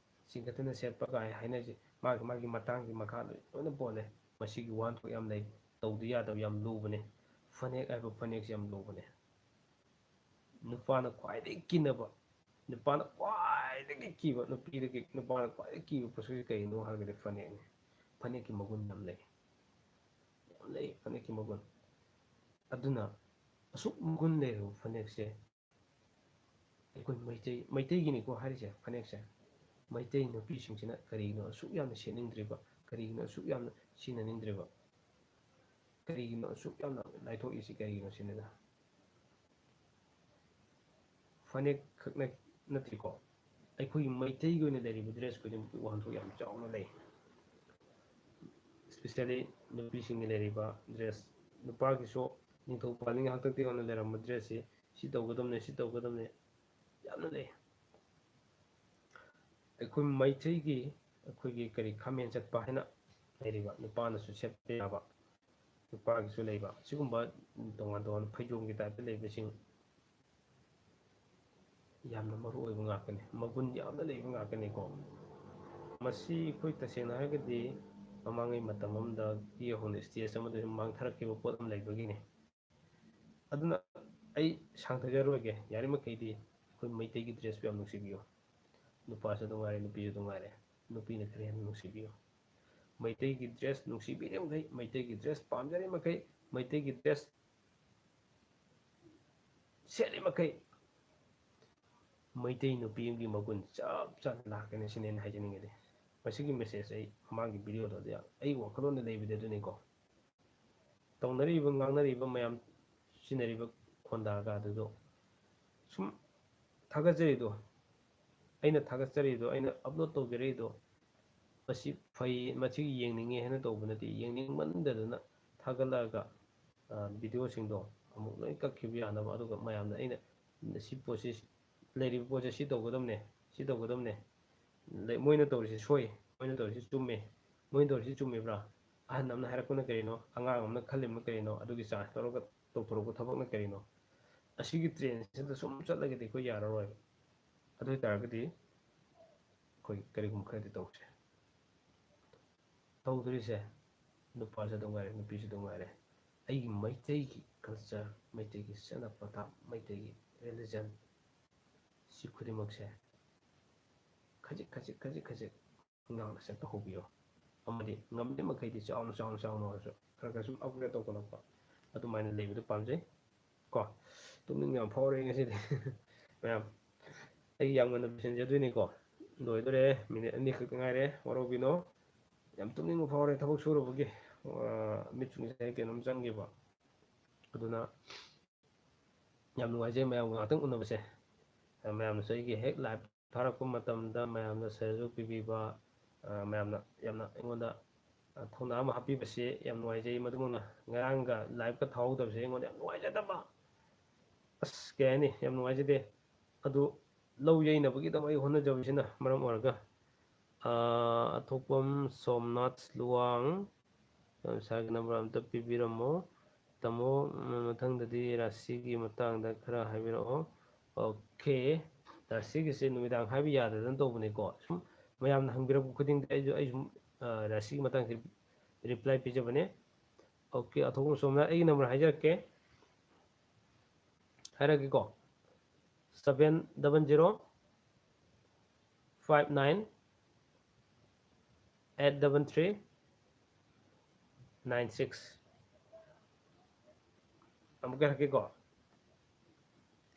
ꯆꯤꯡꯈꯠꯇꯅ ꯁꯦꯠꯄ ꯀꯥꯏ ꯍꯥꯏꯅꯔꯤꯁꯦ ꯃꯥꯒꯤ ꯃꯥꯒꯤ ꯃꯇꯥꯡꯒꯤ ꯃꯈꯥꯗ ꯂꯣꯏꯅ ꯄꯣꯜꯂꯦ ꯃꯁꯤꯒꯤ ꯋꯥꯍꯟꯊꯣꯛ ꯌꯥꯝ ꯂꯩ ꯇꯧꯗ ꯌꯥꯗꯕ ꯌꯥꯝ ꯂꯨꯕꯅꯦ ꯐꯅꯦꯛ ꯍꯥꯏꯕ ꯐꯅꯦꯛꯁꯦ ꯌꯥꯝ ꯂꯨꯕꯅꯦ ꯅꯨꯄꯥꯅ ꯈ꯭ꯋꯥꯏꯗꯒꯤ ꯀꯤꯅꯕ ꯅꯨꯄꯥꯅ ꯈ꯭ꯋꯥꯏꯗꯒꯤ ꯀꯤꯕ ꯅꯨꯄꯤꯗꯒꯤ ꯅꯨꯄꯥꯅ ꯈ꯭ꯋꯥꯏꯗꯒꯤ ꯀꯤꯕ ꯄꯣꯠꯁꯛꯁꯤ ꯀꯩꯅꯣ ꯍꯥꯏꯔꯒꯗꯤ ꯐꯅꯦꯛꯅꯤ ꯐꯅꯦꯛꯀꯤ ꯃꯒꯨꯟ ꯌꯥꯝ ꯂꯩ ꯌꯥꯝ ꯂꯩ ꯐꯅꯦꯛꯀꯤ ꯃꯒꯨꯟ ꯑꯗꯨꯅ ꯑꯁꯨꯛ ꯃꯒꯨꯟ ꯂꯩꯔꯕ ꯐꯅꯦꯛꯁꯦ ꯑꯩꯈꯣꯏ ꯃꯩꯇꯩꯒꯤꯅꯤꯀꯣ ꯍꯥꯏꯔꯤꯁꯦ ꯐꯅꯦꯛꯁꯦ ꯃꯩꯇꯩ ꯅꯨꯄꯤꯁꯤꯡꯁꯤꯅ ꯀꯔꯤꯒꯤꯅꯣ ꯑꯁꯨꯛ ꯌꯥꯝꯅ ꯁꯦꯠꯅꯤꯡꯗ꯭ꯔꯤꯕ ꯀꯔꯤꯒꯤꯅꯣ ꯑꯁꯨꯛ ꯌꯥꯝꯅ ꯁꯤꯖꯤꯟꯅꯅꯤꯡꯗ꯭ꯔꯤꯕ ꯀꯔꯤꯒꯤꯅꯣ ꯑꯁꯨꯛ ꯌꯥꯝꯅ ꯂꯥꯏꯊꯣꯛꯏꯁꯤ ꯀꯔꯤꯒꯤꯅꯣ ꯁꯤꯅꯤꯗ ꯐꯅꯦꯛ ꯈꯛ ꯅꯠꯇꯦꯀꯣ ꯑꯩꯈꯣꯏꯒꯤ ꯃꯩꯇꯩꯒꯤ ꯑꯣꯏꯅ ꯂꯩꯔꯤꯕ ꯗ꯭ꯔꯦꯁ ꯈꯨꯗꯤꯡꯃꯛꯀꯤ ꯋꯥꯍꯟꯊꯣꯛ ꯌꯥꯝ ꯆꯥꯎꯅ ꯂꯩ ꯏꯁꯄꯤꯁꯦꯜꯂꯤ ꯅꯨꯄꯤꯁꯤꯡꯒꯤ ꯂꯩꯔꯤꯕ ꯗ꯭ꯔꯦꯁ ꯅꯨꯄꯥꯒꯤꯁꯨ ꯅꯤꯡꯊꯧ ꯄꯥꯜꯂꯤꯉꯩ ꯍꯥꯛꯇꯛꯇꯒꯤ ꯍꯧꯅ ꯂꯩꯔꯝꯕ ꯗ꯭ꯔꯦꯁꯁꯤ ꯁꯤ ꯇꯧꯒꯗꯕꯅꯦ ꯁꯤ ꯇꯧꯒꯗꯕꯅꯦ ꯌꯥꯝꯅ ꯂꯩ ꯑꯩꯈꯣꯏ ꯃꯩꯇꯩꯒꯤ ꯑꯩꯈꯣꯏꯒꯤ ꯀꯔꯤ ꯈꯥꯃꯦꯟ ꯆꯠꯄ ꯍꯥꯏꯅ ꯂꯩꯔꯤꯕ ꯅꯨꯄꯥꯅꯁꯨ ꯁꯦꯠꯄ ꯌꯥꯕ ꯅꯨꯄꯥꯒꯤꯁꯨ ꯂꯩꯕ ꯁꯤꯒꯨꯝꯕ ꯇꯣꯉꯥꯟ ꯇꯣꯉꯥꯟꯕ ꯐꯩꯖꯣꯝꯒꯤ ꯇꯥꯏꯞꯇ ꯂꯩꯕꯁꯤꯡ ꯌꯥꯝꯅ ꯃꯔꯨ ꯑꯣꯏꯕ ꯉꯥꯛꯇꯅꯤ ꯃꯒꯨꯟ ꯌꯥꯝꯅ ꯂꯩꯕ ꯉꯥꯛꯇꯅꯤꯀꯣ ꯃꯁꯤ ꯑꯩꯈꯣꯏ ꯇꯁꯦꯡꯅ ꯍꯥꯏꯔꯒꯗꯤ ꯃꯃꯥꯡꯉꯩ ꯃꯇꯝ ꯑꯃꯗ ꯍꯧꯅ ꯏꯁꯇꯦꯖ ꯑꯃꯗ ꯁꯨꯝ ꯃꯥꯡꯊꯔꯛꯈꯤꯕ ꯄꯣꯠ ꯑꯃ ꯂꯩꯕꯒꯤꯅꯤ ꯑꯗꯨꯅ ꯑꯩ ꯁꯥꯡꯊꯖꯔꯣꯏꯒꯦ ꯌꯥꯔꯤꯃꯈꯩꯗꯤ ꯑꯩꯈꯣꯏ ꯃꯩꯇꯩꯒꯤ ꯗ꯭ꯔꯦꯁꯄꯨ ꯌꯥꯝ ꯅꯨꯡꯁꯤꯕꯤꯌꯨ ꯅꯨꯄꯥꯁꯨ ꯅꯨꯡꯉꯥꯏꯔꯦ ꯅꯨꯄꯤꯁꯨ ꯅꯨꯡꯉꯥꯏꯔꯦ ꯅꯨꯄꯤꯅ ꯈꯔ ꯍꯦꯟꯅ ꯅꯨꯡꯁꯤꯕꯤꯌꯨ ꯃꯩꯇꯩꯒꯤ ꯗ꯭ꯔꯦꯁ ꯅꯨꯡꯁꯤꯕꯤꯔꯤꯃꯈꯩ ꯃꯩꯇꯩꯒꯤ ꯗ꯭ꯔꯦꯁ ꯄꯥꯝꯖꯔꯤꯃꯈꯩ ꯃꯩꯇꯩꯒꯤ ꯗ꯭ꯔꯦꯁ ꯁꯦꯠꯂꯤꯃꯈꯩ ꯃꯩꯇꯩ ꯅꯨꯄꯤ ꯑꯃꯒꯤ ꯃꯒꯨꯟ ꯆꯞ ꯆꯥꯅ ꯂꯥꯛꯀꯅꯤ ꯁꯤꯅꯦ ꯑꯩꯅ ꯍꯥꯏꯖꯅꯤꯡꯉꯤది ꯃꯁꯤꯒꯤ ꯃꯦꯁꯦꯖ ꯑꯩ ꯃꯃꯥꯡꯒꯤ ꯚꯤꯗꯤꯑꯣꯗꯨꯗ ꯑꯩ ꯋꯥꯈꯜꯂꯣꯟꯗ ꯂꯩꯕꯗꯤ ꯑꯗꯨꯅꯤꯀꯣ ꯇꯧꯅꯔꯤꯕ ꯉꯥꯡꯅꯔꯤꯕ ꯃꯌꯥꯝ ꯁꯤꯖꯤꯟꯅꯔꯤꯕ ꯈꯣꯟꯗꯥꯒꯗꯨꯗꯣ ꯁꯨꯝ ꯊꯥꯒꯠꯆꯔꯤꯗꯣ ꯑꯩꯅ ꯊꯥꯒꯠꯆꯔꯤꯗꯣ ꯑꯩꯅ ꯑꯞꯂꯣꯗ ꯇꯧꯖꯔꯛꯏꯗꯣ ꯃꯁꯤ ꯐꯩ ꯃꯁꯤ ꯌꯦꯡꯅꯤꯡꯉꯦ ꯍꯥꯏꯅ ꯇꯧꯕ ꯅꯠꯇꯦ ꯌꯦꯡꯅꯤꯡꯃꯟꯗꯗꯅ ꯊꯥꯒꯠꯂꯛꯑꯒ ꯚꯤꯗꯤꯑꯣꯁꯤꯡꯗꯣ ꯑꯃꯨꯛ ꯂꯣꯏ ꯀꯛꯈꯤꯕ ꯌꯥꯅꯕ ꯑꯗꯨꯒ ꯃꯌꯥꯝꯅ ꯑꯩꯅ ꯁꯤ ꯄꯣꯠꯁꯤ ꯂꯩꯔꯤꯕ ꯄꯣꯠꯁꯦ ꯁꯤ ꯇꯧꯒꯗꯕꯅꯦ ꯁꯤ ꯇꯧꯒꯗꯕꯅꯦ ꯃꯣꯏꯅ ꯇꯧꯔꯤꯁꯤ ꯁꯣꯏ ꯃꯣꯏꯅ ꯇꯧꯔꯤꯁꯤ ꯆꯨꯝꯃꯦ ꯃꯣꯏꯅ ꯇꯧꯔꯤꯁꯤ ꯆꯨꯝꯃꯤꯕ꯭ꯔꯥ ꯑꯍꯟ ꯑꯃꯅ ꯍꯥꯏꯔꯛꯄꯅ ꯀꯔꯤꯅꯣ ꯑꯉꯥꯡ ꯑꯃꯅ ꯈꯜꯂꯤꯕꯅ ꯀꯔꯤꯅꯣ ꯑꯗꯨꯒꯤ ꯆꯥꯔꯖ ꯇꯧꯔꯒ ꯇꯧꯊꯣꯔꯛꯄ ꯊꯕꯛꯅ ꯀꯔꯤꯅꯣ ꯑꯁꯤꯒꯤ ꯇ꯭ꯔꯦꯟꯁꯤꯗ ꯁꯨꯝ ꯆꯠꯂꯒꯗꯤ ꯑꯩꯈꯣꯏ ꯌꯥꯔꯔꯣꯏꯕ ꯑꯗꯨ ꯑꯣꯏꯇꯥꯔꯒꯗꯤ ꯑꯩꯈꯣꯏ ꯀꯔꯤꯒꯨꯝꯕ ꯈꯔꯗꯤ ꯇꯧꯁꯦ ꯇꯧꯗꯣꯔꯤꯁꯦ ꯅꯨꯄꯥꯁꯨ ꯑꯗꯨꯝ ꯉꯥꯏꯔꯦ ꯅꯨꯄꯤꯁꯨ ꯑꯗꯨꯝ ꯉꯥꯏꯔꯦ ꯑꯩꯒꯤ ꯃꯩꯇꯩꯒꯤ ꯀꯜꯆꯔ ꯃꯩꯇꯩꯒꯤ ꯆꯠꯅ ꯄꯊꯥꯞ ꯃꯩꯇꯩꯒꯤ ꯔꯤꯂꯤꯖꯟ ꯁꯤ ꯈꯨꯗꯤꯡꯃꯛꯁꯦ ꯈꯖꯤꯛ ꯈꯖꯤꯛ ꯈꯖꯤꯛ ꯈꯖꯤꯛ ꯉꯥꯛꯅ ꯆꯠꯄ ꯑꯃꯗꯤ ꯉꯝꯂꯤ ꯃꯈꯩꯗꯤ ꯆꯥꯎꯅ ꯆꯥꯎꯅ ꯆꯥꯎꯅ ꯑꯣꯏꯔꯁꯨ ꯈꯔ ꯈꯔ ꯁꯨꯝ ꯑꯞꯒ꯭ꯔꯦꯗ ꯇꯧꯈꯠꯂꯛꯄ ꯑꯗꯨꯃꯥꯏꯅ ꯂꯩꯕꯗꯨ ꯄꯥꯝꯖꯩ ꯀꯣ ꯇꯨꯝꯅꯤꯡ ꯌꯥꯝ ꯐꯥꯎꯔꯛꯑꯦ ꯉꯁꯤꯗꯤ ꯃꯌꯥꯝ ꯑꯩ ꯌꯥꯝ ꯉꯟꯅ ꯂꯣꯏꯁꯤꯟꯖꯗꯣꯏꯅꯤꯀꯣ ꯂꯣꯏꯗꯣꯔꯦ ꯃꯤꯅꯤꯠ 2 ꯈꯛꯇ ꯉꯥꯏꯔꯦ ꯋꯥꯔꯧꯕꯤꯅꯣ ꯌꯥꯝ ꯇꯨꯝꯅꯤꯡꯕ ꯐꯥꯎꯔꯦ ꯊꯕꯛ ꯁꯨꯔꯨꯕꯒꯤ ꯃꯤꯠꯁꯨ ꯀꯩꯅꯣꯝ ꯆꯪꯈꯤꯕ ꯑꯗꯨꯅ ꯌꯥꯝ ꯅꯨꯡꯉꯥꯏꯖꯩ ꯃꯌꯥꯝꯒ ꯉꯍꯥꯛꯇꯪ ꯎꯅꯕꯁꯦ ꯃꯌꯥꯝꯅꯁꯨ ꯑꯩꯒꯤ ꯍꯦꯛ ꯂꯥꯏꯚ ꯊꯥꯔꯛꯄ ꯃꯇꯝꯗ ꯃꯌꯥꯝꯅ ꯁꯖꯦꯁꯁꯨ ꯄꯤꯕꯤꯕ ꯃꯌꯥꯝꯅ ꯌꯥꯝꯅ ꯑꯩꯉꯣꯟꯗ ꯊꯧꯅꯥ ꯑꯃ ꯍꯥꯞꯄꯤꯕꯁꯤ ꯌꯥꯝ ꯅꯨꯡꯉꯥꯏꯖꯩ ꯃꯗꯨꯃꯛꯅ ꯉꯔꯥꯡꯒ ꯂꯥꯏꯚꯀ ꯊꯥꯍꯧꯗꯕꯁꯦ ꯑꯩꯉꯣꯟꯗ ꯌꯥꯝ ꯅꯨꯡꯉꯥꯏꯖꯗꯕ ꯑꯁ ꯀꯩ ꯍꯥꯏꯅꯤ ꯌꯥꯝꯅꯨꯡꯉꯥꯏꯖꯗꯦ ꯑꯗꯨ ꯂꯧ ꯌꯩꯅꯕꯒꯤꯗꯃꯛ ꯑꯩ ꯍꯣꯠꯅꯖꯕꯁꯤꯅ ꯃꯔꯝ ꯑꯣꯏꯔꯒ ꯑꯊꯣꯛꯄꯝ ꯁꯣꯝꯅꯥꯊ ꯂꯨꯋꯥꯡ ꯏꯁꯥꯒꯤ ꯅꯝꯕꯔ ꯑꯝꯇ ꯄꯤꯕꯤꯔꯝꯃꯣ ꯇꯥꯃꯣ ꯃꯊꯪꯗꯗꯤ ꯔꯥꯁꯤꯒꯤ ꯃꯇꯥꯡꯗ ꯈꯔ ꯍꯥꯏꯕꯤꯔꯛꯑꯣ ꯑꯣꯀꯦ ꯔꯥꯁꯤꯒꯤꯁꯦ ꯅꯨꯃꯤꯗꯥꯡ ꯍꯥꯏꯕ ꯌꯥꯗꯗꯅ ꯇꯧꯕꯅꯤꯀꯣ ꯁꯨꯝ ꯃꯌꯥꯝꯅ ꯍꯪꯕꯤꯔꯛꯄ ꯈꯨꯗꯤꯡꯗ ꯑꯩ ꯁꯨꯝ ꯔꯥꯁꯤꯒꯤ ꯃꯇꯥꯡꯁꯤ ꯔꯤꯄ꯭ꯂꯥꯏ ꯄꯤꯖꯕꯅꯦ ꯑꯣꯀꯦ ꯑꯊꯣꯛꯄꯝ ꯁꯣꯝꯅꯥꯊ ꯑꯩꯒꯤ ꯅꯝꯕꯔ ꯍꯥꯏꯖꯔꯛꯀꯦ ꯍꯥꯏꯔꯒꯦꯀꯣ 70059833996 ꯑꯃꯨꯛꯀ ꯍꯥꯏꯔꯛꯀꯦꯀꯣ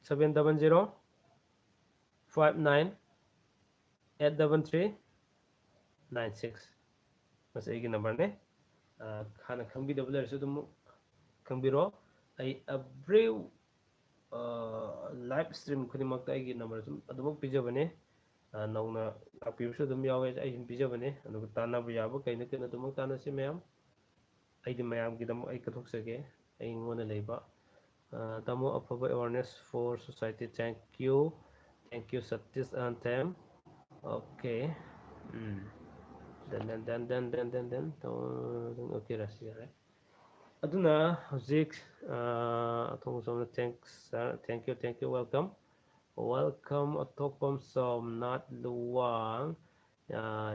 70059833996 96 ꯃꯁꯤ ꯑꯩꯒꯤ ꯅꯝꯕꯔꯅꯦ ꯍꯥꯟꯅ ꯈꯪꯕꯤꯗꯕ ꯂꯩꯔꯁꯨ ꯑꯗꯨꯝ ꯈꯪꯕꯤꯔꯣ ꯑꯩ ꯑꯦꯕ꯭ꯔꯤ ꯂꯥꯏꯚ ꯁ꯭ꯇ꯭ꯔꯤꯝ ꯈꯨꯗꯤꯡꯃꯛꯇ ꯑꯩꯒꯤ ꯅꯝꯕꯔ ꯑꯗꯨꯃꯛ ꯄꯤꯖꯕꯅꯦ ꯅꯧꯅ ꯂꯥꯛꯄꯤꯕꯁꯨ ꯑꯗꯨꯝ ꯌꯥꯎꯋꯦ ꯑꯩ ꯁꯨꯝ ꯄꯤꯖꯕꯅꯦ ꯑꯗꯨꯒ ꯇꯥꯟꯅꯕ ꯌꯥꯕ ꯀꯩꯅꯣ ꯀꯩꯅꯣ ꯑꯗꯨꯃꯛ ꯇꯥꯟꯅꯁꯤ ꯃꯌꯥꯝ ꯑꯩꯗꯤ ꯃꯌꯥꯝꯒꯤꯗꯃꯛ ꯑꯩ ꯀꯠꯊꯣꯛꯆꯒꯦ ꯑꯩꯉꯣꯟꯗ ꯂꯩꯕ ꯇꯥꯃꯣ ꯑꯐꯕ awareness for society thank you Satish and Tem okay then okay ꯔꯁꯤ ꯌꯥꯔꯦ ꯑꯗꯨꯅ ꯍꯧꯖꯤꯛ ꯑꯊꯣꯡ ꯁꯣꯝꯅ thank you welcome ꯑꯇꯣꯞꯄꯝ Somnath Luwang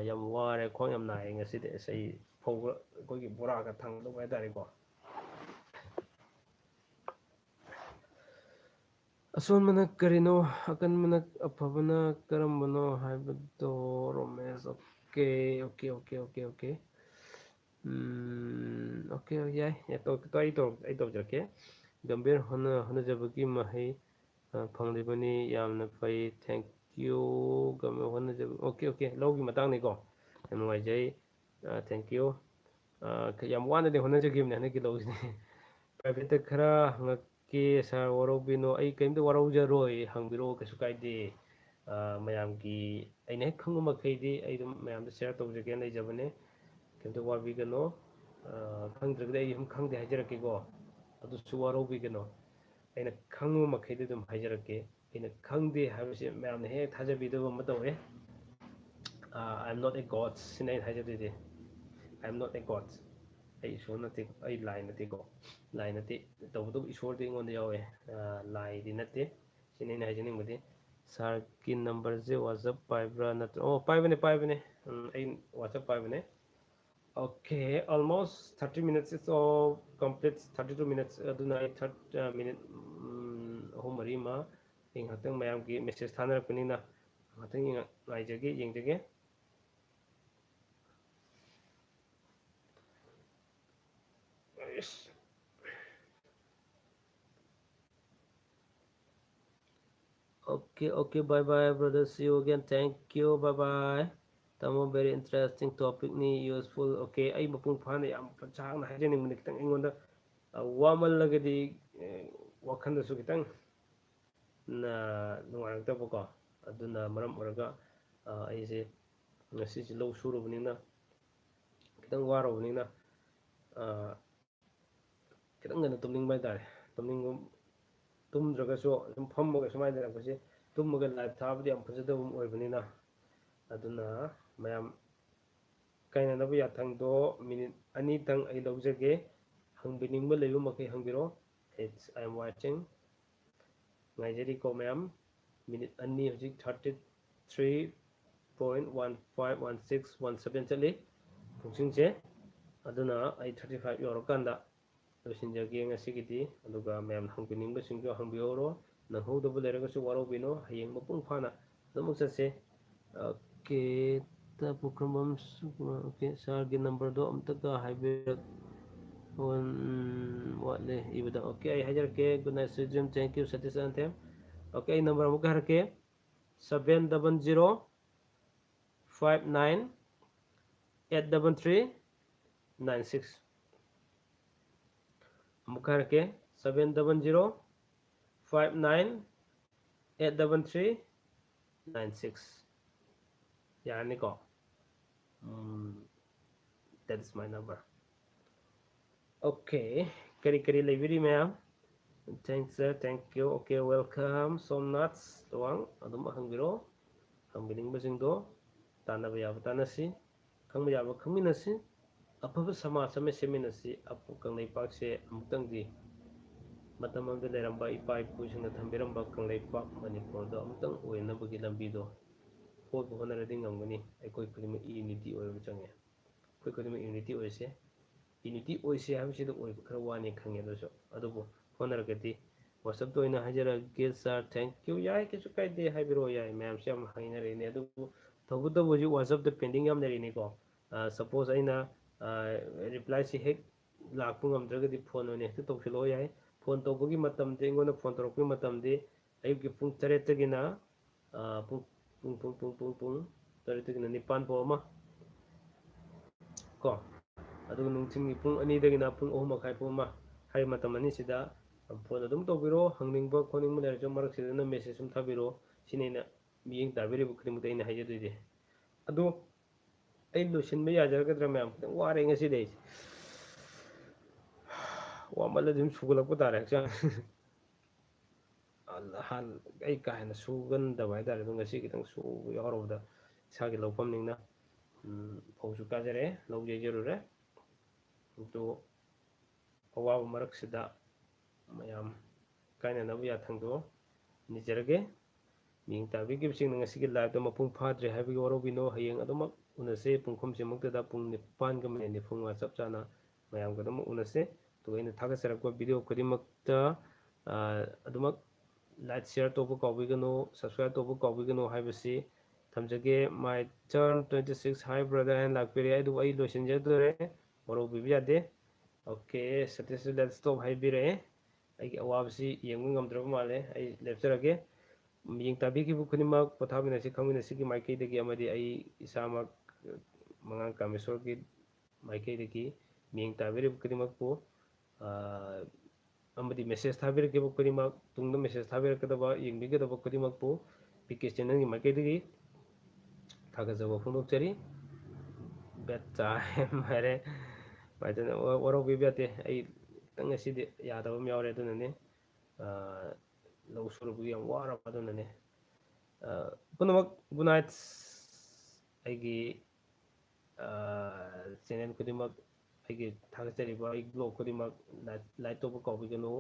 ꯌꯥꯝ ꯋꯥꯔꯦ ꯈ꯭ꯋꯥꯡ ꯌꯥꯝ ꯅꯥꯏꯌꯦ ꯉꯁꯤꯗꯤ ꯑꯩ ꯐꯧꯕ ꯑꯩꯈꯣꯏꯒꯤ ꯕꯣꯔꯥꯒ ꯊꯥꯡꯒꯗꯧꯕ ꯍꯥꯏꯇꯥꯔꯦꯀꯣ ꯑꯁꯣꯟꯕꯅ ꯀꯔꯤꯅꯣ ꯑꯀꯟꯕꯅ ꯑꯐꯕꯅ ꯀꯔꯝꯕꯅꯣ ꯍꯥꯏꯕꯗꯣ ꯔꯣꯃꯦꯁ ꯑꯣꯀꯦ ꯑꯣꯀꯦ ꯌꯥꯏ ꯑꯩ ꯇꯧꯖꯔꯛꯀꯦ ꯒꯝꯚꯤꯔ ꯍꯣꯠꯅꯖꯕꯒꯤ ꯃꯍꯩ ꯐꯪꯂꯤꯕꯅꯤ ꯌꯥꯝꯅ ꯐꯩ ꯊꯦꯡꯛ ꯌꯨ ꯒꯝꯚꯤꯔ ꯍꯣꯠꯅꯖꯕ ꯑꯣꯀꯦ ꯂꯧꯒꯤ ꯃꯇꯥꯡꯅꯤꯀꯣ ꯌꯥꯝ ꯅꯨꯡꯉꯥꯏꯖꯩ ꯊꯦꯡꯛ ꯌꯨ ꯌꯥꯝ ꯋꯥꯅꯗꯤ ꯍꯣꯠꯅꯖꯈꯤꯕꯅꯦ ꯍꯟꯗꯛꯀꯤ ꯂꯧꯁꯤꯅꯤ ꯄ꯭ꯔꯥꯏꯚꯦꯠꯇ ꯈꯔ ꯍꯪꯉꯛꯀꯦ ꯁꯥꯔ ꯋꯥꯔꯧꯕꯤꯅꯣ ꯑꯩ ꯀꯔꯤꯝꯇ ꯋꯥꯔꯧꯖꯔꯣꯏ ꯍꯪꯕꯤꯔꯛꯑꯣ ꯀꯩꯁꯨ ꯀꯥꯏꯗꯦ ꯃꯌꯥꯝꯒꯤ ꯑꯩꯅ ꯍꯦꯛ ꯈꯪꯕ ꯃꯈꯩꯗꯤ ꯑꯩ ꯑꯗꯨꯝ ꯃꯌꯥꯝꯗ ꯁꯤꯌꯔ ꯇꯧꯖꯒꯦꯅ ꯂꯩꯖꯕꯅꯦ ꯀꯩꯝꯇ ꯋꯥꯕꯤꯒꯅꯣ ꯈꯪꯗ꯭ꯔꯒꯗꯤ ꯑꯩ ꯁꯨꯝ ꯈꯪꯗꯦ ꯍꯥꯏꯖꯔꯛꯀꯦꯀꯣ ꯑꯗꯨꯁꯨ ꯋꯥꯔꯧꯕꯤꯒꯅꯣ ꯑꯩꯅ ꯈꯪꯕ ꯃꯈꯩꯗꯤ ꯑꯗꯨꯝ ꯍꯥꯏꯖꯔꯛꯀꯦ ꯑꯩꯅ ꯈꯪꯗꯦ ꯍꯥꯏꯕꯁꯤ ꯃꯌꯥꯝꯅ ꯍꯦꯛ ꯊꯥꯖꯕꯤꯗꯕ ꯑꯃ ꯇꯧꯋꯦ ꯑꯥꯏ ꯑꯦꯝ ꯅꯣꯠ ꯑꯦ ꯒꯣꯗ ꯁꯤꯅ ꯑꯩꯅ ꯍꯥꯏꯖꯗꯣꯏꯗꯤ ꯑꯥꯏ ꯑꯦꯝ ꯅꯣꯠ ꯑꯦ ꯒꯣꯗ ꯑꯩ ꯏꯁꯣꯔ ꯅꯠꯇꯦ ꯑꯩ ꯂꯥꯏ ꯅꯠꯇꯦꯀꯣ ꯂꯥꯏ ꯅꯠꯇꯦ ꯇꯧꯕꯇꯕꯨ ꯏꯁꯣꯔꯗꯤ ꯑꯩꯉꯣꯟꯗ ꯌꯥꯎꯋꯦ ꯂꯥꯏꯗꯤ ꯅꯠꯇꯦ ꯁꯤꯅꯤ ꯑꯩꯅ ꯍꯥꯏꯖꯅꯤꯡꯕꯗꯤ ꯁꯥꯔꯒꯤ ꯅꯝꯕꯔꯁꯦ ꯋꯥꯆꯞ ꯄꯥꯏꯕ꯭ꯔꯥ ꯅꯠꯇ꯭ꯔ ꯄꯥꯏꯕꯅꯦ ꯑꯩ ꯋꯥꯆꯞ ꯄꯥꯏꯕꯅꯦ okay almost 30 minutes it's all complete 32 minutes ꯑꯗꯨꯅ ꯑꯩ ꯃꯤꯅꯤꯠ ꯑꯍꯨꯝ ꯃꯔꯤ ꯑꯃ ꯑꯩ ꯉꯥꯏꯍꯥꯛꯇꯪ ꯃꯌꯥꯝꯒꯤ ꯃꯦꯁꯦꯖ ꯊꯥꯅꯔꯛꯄꯅꯤꯅ ꯉꯥꯏꯍꯥꯛꯇꯪ ꯌꯦꯡꯖꯒꯦ Okay, bye bye, brother. See you again. Thank you. Bye bye. Tamo very interesting topic ni useful. Okay, ay mapung phana yam chang na hajeni mun kitang ingonda wamalagadi wakhanda su kitang na nungaraktabako aduna maram oraga aise ngasi low surubnina kitang warobnina kitang ngana tumning bai tare tumning tumdragasu sum fammaga sumai darapase tummaga live thabdi am fajadabum oibnina aduna mayam kainanabu yathangdo minute ani tang ai lawjage hangbiningba leibu makai hangbiro it's I am watching ngaijeri ko mayam minute ani hojik 33.151617 chali pungsingche aduna ai 35 yorokanda losinjage ngasigidi aduga mayam hangbiningba singjo hangbiyoro nanghodaba leragasu warobino hayeng mapung phana adumuk chase okay पुक्रमम okay sir की number दो अम तक hybrid वाले इबदा okay I हजार के good night sweet thank you Satish थे okay number अमुक हर के 70059833396 अमुक हर के 70059833396 यानी को that is my number okay kari library ma'am thanks sir thank you okay welcome so much tuang adum hangbiro hangbining basingdo tanaba yaba tanasi khangba yaba khangminasi afaba samaj ame seminasi apu kanglei pakse amutangdi matam amda leramba ipa ipusingna thambiramba kanglei pak manipurda amutang oinabagi lambido ꯍꯣꯠꯄ ꯍꯣꯠꯅꯔꯗꯤ ꯉꯝꯒꯅꯤ ꯑꯩꯈꯣꯏ ꯈꯨꯗꯤꯡꯃꯛ unity ꯑꯣꯏꯕ ꯆꯪꯉꯦ ꯑꯩꯈꯣꯏ ꯈꯨꯗꯤꯡꯃꯛ unity ꯑꯣꯏꯁꯦ ꯍꯥꯏꯕꯁꯤꯗ ꯑꯣꯏꯕ ꯈꯔ ꯋꯥꯅꯤ ꯈꯪꯉꯦ ꯑꯗꯨꯕꯨ ꯍꯣꯠꯅꯔꯒꯗꯤ ꯋꯥꯆꯞꯇ ꯑꯣꯏꯅ ꯍꯥꯏꯖꯔꯛꯑꯒꯦ ꯁꯥꯔ ꯊꯦꯡꯛ ꯌꯨ ꯌꯥꯏ ꯀꯩꯁꯨ ꯀꯥꯏꯗꯦ ꯍꯥꯏꯕꯤꯔꯛꯑꯣ ꯌꯥꯏ ꯃꯌꯥꯝꯁꯦ ꯌꯥꯝ ꯍꯩꯅꯔꯛꯏꯅꯦ ꯑꯗꯨꯕꯨ ꯇꯧꯕꯇꯕꯨ ꯍꯧꯖꯤꯛ ꯋꯥꯆꯞꯇ ꯄꯦꯟꯗꯤꯡ ꯌꯥꯝ ꯂꯩꯔꯤꯅꯤꯀꯣ ꯁꯄꯣꯁ ꯑꯩꯅ ꯔꯤꯄ꯭ꯂꯥꯏꯁꯤ ꯍꯦꯛ ꯂꯥꯛꯄ ꯉꯝꯗ꯭ꯔꯒꯗꯤ ꯐꯣꯟ ꯑꯣꯏꯅ ꯍꯦꯛꯇ ꯇꯧꯁꯤꯜꯂꯛꯑꯣ ꯌꯥꯏ ꯐꯣꯟ ꯇꯧꯕꯒꯤ ꯃꯇꯝꯗꯤ ꯑꯩꯉꯣꯟꯗ ꯐꯣꯟ ꯇꯧꯔꯛꯄꯒꯤ ꯃꯇꯝꯗꯤ ꯑꯌꯨꯛꯀꯤ ꯄꯨꯡ 8ꯇꯒꯤꯅ ꯄꯨꯡ 8ꯇꯒꯤꯅ 9 ꯐꯥꯎ ꯑꯃ ꯀꯣ ꯑꯗꯨꯒ ꯅꯨꯡꯊꯤꯟꯒꯤ ꯄꯨꯡ 2ꯗꯒꯤꯅ ꯄꯨꯡ 3:30 ꯄꯨꯡ 1 ꯍꯥꯏꯔꯤꯕ ꯃꯇꯝ ꯑꯅꯤꯁꯤꯗ ꯐꯣꯟ ꯑꯗꯨꯝ ꯇꯧꯕꯤꯔꯣ, ꯍꯪꯅꯤꯡꯕ ꯈꯣꯠꯅꯤꯡꯕ ꯂꯩꯔꯁꯨ ꯃꯔꯛꯁꯤꯗꯅ ꯃꯦꯁꯦꯖ ꯁꯨꯝ ꯊꯥꯕꯤꯔꯣ. ꯁꯤꯅꯤ ꯑꯩꯅ ꯃꯤꯠꯌꯦꯡ ꯇꯥꯕꯤꯔꯤꯕ ꯈꯨꯗꯤꯡꯃꯛꯇ ꯑꯩꯅ ꯍꯥꯏꯖꯗꯣꯏꯁꯦ. ꯑꯗꯣ ꯑꯩ ꯂꯣꯏꯁꯤꯟꯕ ꯌꯥꯖꯔꯒꯗ꯭ꯔꯥ ꯃꯌꯥꯝ? ꯈꯤꯇꯪ ꯋꯥꯔꯦ ꯉꯁꯤꯗꯤ ꯑꯩꯁꯦ. ꯋꯥꯃꯜꯂꯗꯤ ꯑꯗꯨꯝ ꯁꯨꯒꯠꯂꯛꯄ ꯇꯥꯔꯦ ꯍꯛꯆꯥꯡ. ꯑꯩ ꯀꯥ ꯍꯦꯟꯅ ꯁꯨꯒꯟꯗꯕ ꯍꯥꯏꯇꯥꯔꯦ. ꯑꯗꯣ ꯉꯁꯤ ꯈꯤꯇꯪ ꯁꯨꯕ ꯌꯥꯎꯔꯨꯕꯗ ꯏꯁꯥꯒꯤ ꯂꯧꯐꯝꯅꯤꯅ ꯐꯧꯁꯨ ꯀꯥꯖꯔꯦ, ꯂꯧ ꯌꯩꯖꯔꯨꯔꯦ. ꯑꯗꯨ ꯑꯋꯥꯕ ꯃꯔꯛꯁꯤꯗ ꯃꯌꯥꯝ ꯀꯥꯏꯅꯅꯕ ꯌꯥꯊꯪꯗꯣ ꯅꯤꯖꯔꯒꯦ. ꯃꯤꯠꯌꯦꯡ ꯇꯥꯕꯤꯈꯤꯕꯁꯤꯡꯅ ꯉꯁꯤꯒꯤ ꯂꯥꯏꯚꯇꯣ ꯃꯄꯨꯡ ꯐꯥꯗ꯭ꯔꯦ ꯍꯥꯏꯕꯒꯤ ꯋꯥꯔꯧꯕꯤꯅꯣ. ꯍꯌꯦꯡ ꯑꯗꯨꯃꯛ ꯎꯅꯁꯦ ꯄꯨꯡꯈꯝꯁꯤꯃꯛꯇꯗ ꯄꯨꯡ 9:45 ꯆꯞ ꯆꯥꯅ ꯃꯌꯥꯝꯒ ꯑꯗꯨꯃꯛ ꯎꯅꯁꯦ. ꯑꯗꯨꯒ ꯑꯩꯅ ꯊꯥꯒꯠꯆꯔꯛꯄ ꯚꯤꯗꯤꯑꯣ ꯈꯨꯗꯤꯡꯃꯛꯇ ꯑꯗꯨꯃꯛ ꯂꯥꯏꯛ ꯁꯤꯌꯔ ꯇꯧꯕ ꯀꯥꯎꯕꯤꯒꯅꯨ, ꯁꯕꯁꯀ꯭ꯔꯥꯏꯕ ꯇꯧꯕ ꯀꯥꯎꯕꯤꯒꯅꯨ ꯍꯥꯏꯕꯁꯤ ꯊꯝꯖꯒꯦ. ꯃꯥꯏ ꯇꯔꯟ 26 ꯍꯥꯏ ꯕ꯭ꯔꯗꯔ ꯍꯥꯏꯅ ꯂꯥꯛꯄꯤꯔꯦ. ꯑꯗꯨꯕꯨ ꯑꯩ ꯂꯣꯏꯁꯤꯟꯖꯗꯣꯔꯦ, ꯋꯥꯔꯧꯕꯤꯕ ꯌꯥꯗꯦ. ꯑꯣꯀꯦ, ꯁꯇꯤꯁ ꯂꯦꯠ ꯁ꯭ꯇꯣꯞ ꯍꯥꯏꯕꯤꯔꯛꯑꯦ. ꯑꯩꯒꯤ ꯑꯋꯥꯕꯁꯤ ꯌꯦꯡꯕ ꯉꯝꯗ꯭ꯔꯕ ꯃꯥꯜꯂꯦ. ꯑꯩ ꯂꯦꯞꯆꯔꯒꯦ. ꯃꯤꯠꯌꯦꯡ ꯇꯥꯕꯤꯈꯤꯕ ꯈꯨꯗꯤꯡꯃꯛ ꯄꯣꯊꯥꯃꯤꯟꯅꯁꯤ ꯈꯪꯃꯤꯟꯅꯁꯤꯒꯤ ꯃꯥꯏꯀꯩꯗꯒꯤ ꯑꯃꯗꯤ ꯑꯩ ꯏꯁꯥꯃꯛ ꯃꯉꯥꯡ ꯀꯥꯃꯦꯁꯣꯔꯒꯤ ꯃꯥꯏꯀꯩꯗꯒꯤ ꯃꯤꯠꯌꯦꯡ ꯇꯥꯕꯤꯔꯤꯕ ꯈꯨꯗꯤꯡꯃꯛꯄꯨ ꯑꯃꯗꯤ ꯃꯦꯁꯦꯖ ꯊꯥꯕꯤꯔꯛꯈꯤꯕ ꯈꯨꯗꯤꯡꯃꯛ, ꯇꯨꯡꯗ ꯃꯦꯁꯦꯖ ꯊꯥꯕꯤꯔꯛꯀꯗꯕ, ꯌꯦꯡꯕꯤꯒꯗꯕ ꯈꯨꯗꯤꯡꯃꯛꯄꯨ ꯄꯤ.ꯀꯦ ꯆꯦꯅꯦꯜꯒꯤ ꯃꯥꯏꯀꯩꯗꯒꯤ ꯊꯥꯒꯠꯆꯕ ꯐꯣꯡꯗꯣꯛꯆꯔꯤ. ꯕꯦꯠ ꯇꯥꯏꯝ ꯍꯥꯏꯔꯦ. ꯋꯥꯔꯧꯕꯤꯕ ꯌꯥꯗꯦ. ꯑꯩ ꯈꯤꯇꯪ ꯉꯁꯤꯗꯤ ꯌꯥꯗꯕ ꯑꯃ ꯌꯥꯎꯔꯦ. ꯑꯗꯨꯅꯅꯦ ꯂꯧ ꯁꯨꯔꯨꯕꯒꯤ ꯌꯥꯝ ꯋꯥꯔꯕ. ꯑꯗꯨꯅꯅꯦ ꯄꯨꯝꯅꯃꯛ ꯒꯨꯗ ꯅꯥꯏꯠ. ꯑꯩꯒꯤ ꯆꯦꯅꯦꯜ ꯈꯨꯗꯤꯡꯃꯛ, ꯑꯩꯒꯤ ꯊꯥꯒꯠꯆꯔꯤꯕ ꯑꯩꯒꯤ ꯕ꯭ꯂꯣꯛ ꯈꯨꯗꯤꯡꯃꯛ ꯂꯥꯏꯛ ꯇꯧꯕ ꯀꯥꯎꯕꯤꯒꯅꯨ,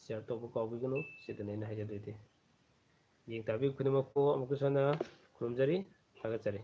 ꯁꯤꯌꯔ ꯇꯧꯕ ꯀꯥꯎꯕꯤꯒꯅꯨ. ꯁꯤꯗꯅꯦ ꯑꯩꯅ ꯍꯥꯏꯖꯗꯣꯏꯗꯤ. ꯌꯦꯡ ꯇꯥꯕꯤꯕ ꯈꯨꯗꯤꯡꯃꯛꯄꯨ ꯑꯃꯨꯛꯀꯁꯨ ꯍꯟꯅ ꯈꯨꯔꯨꯝꯖꯔꯤ, ꯊꯥꯒꯠꯆꯔꯤ.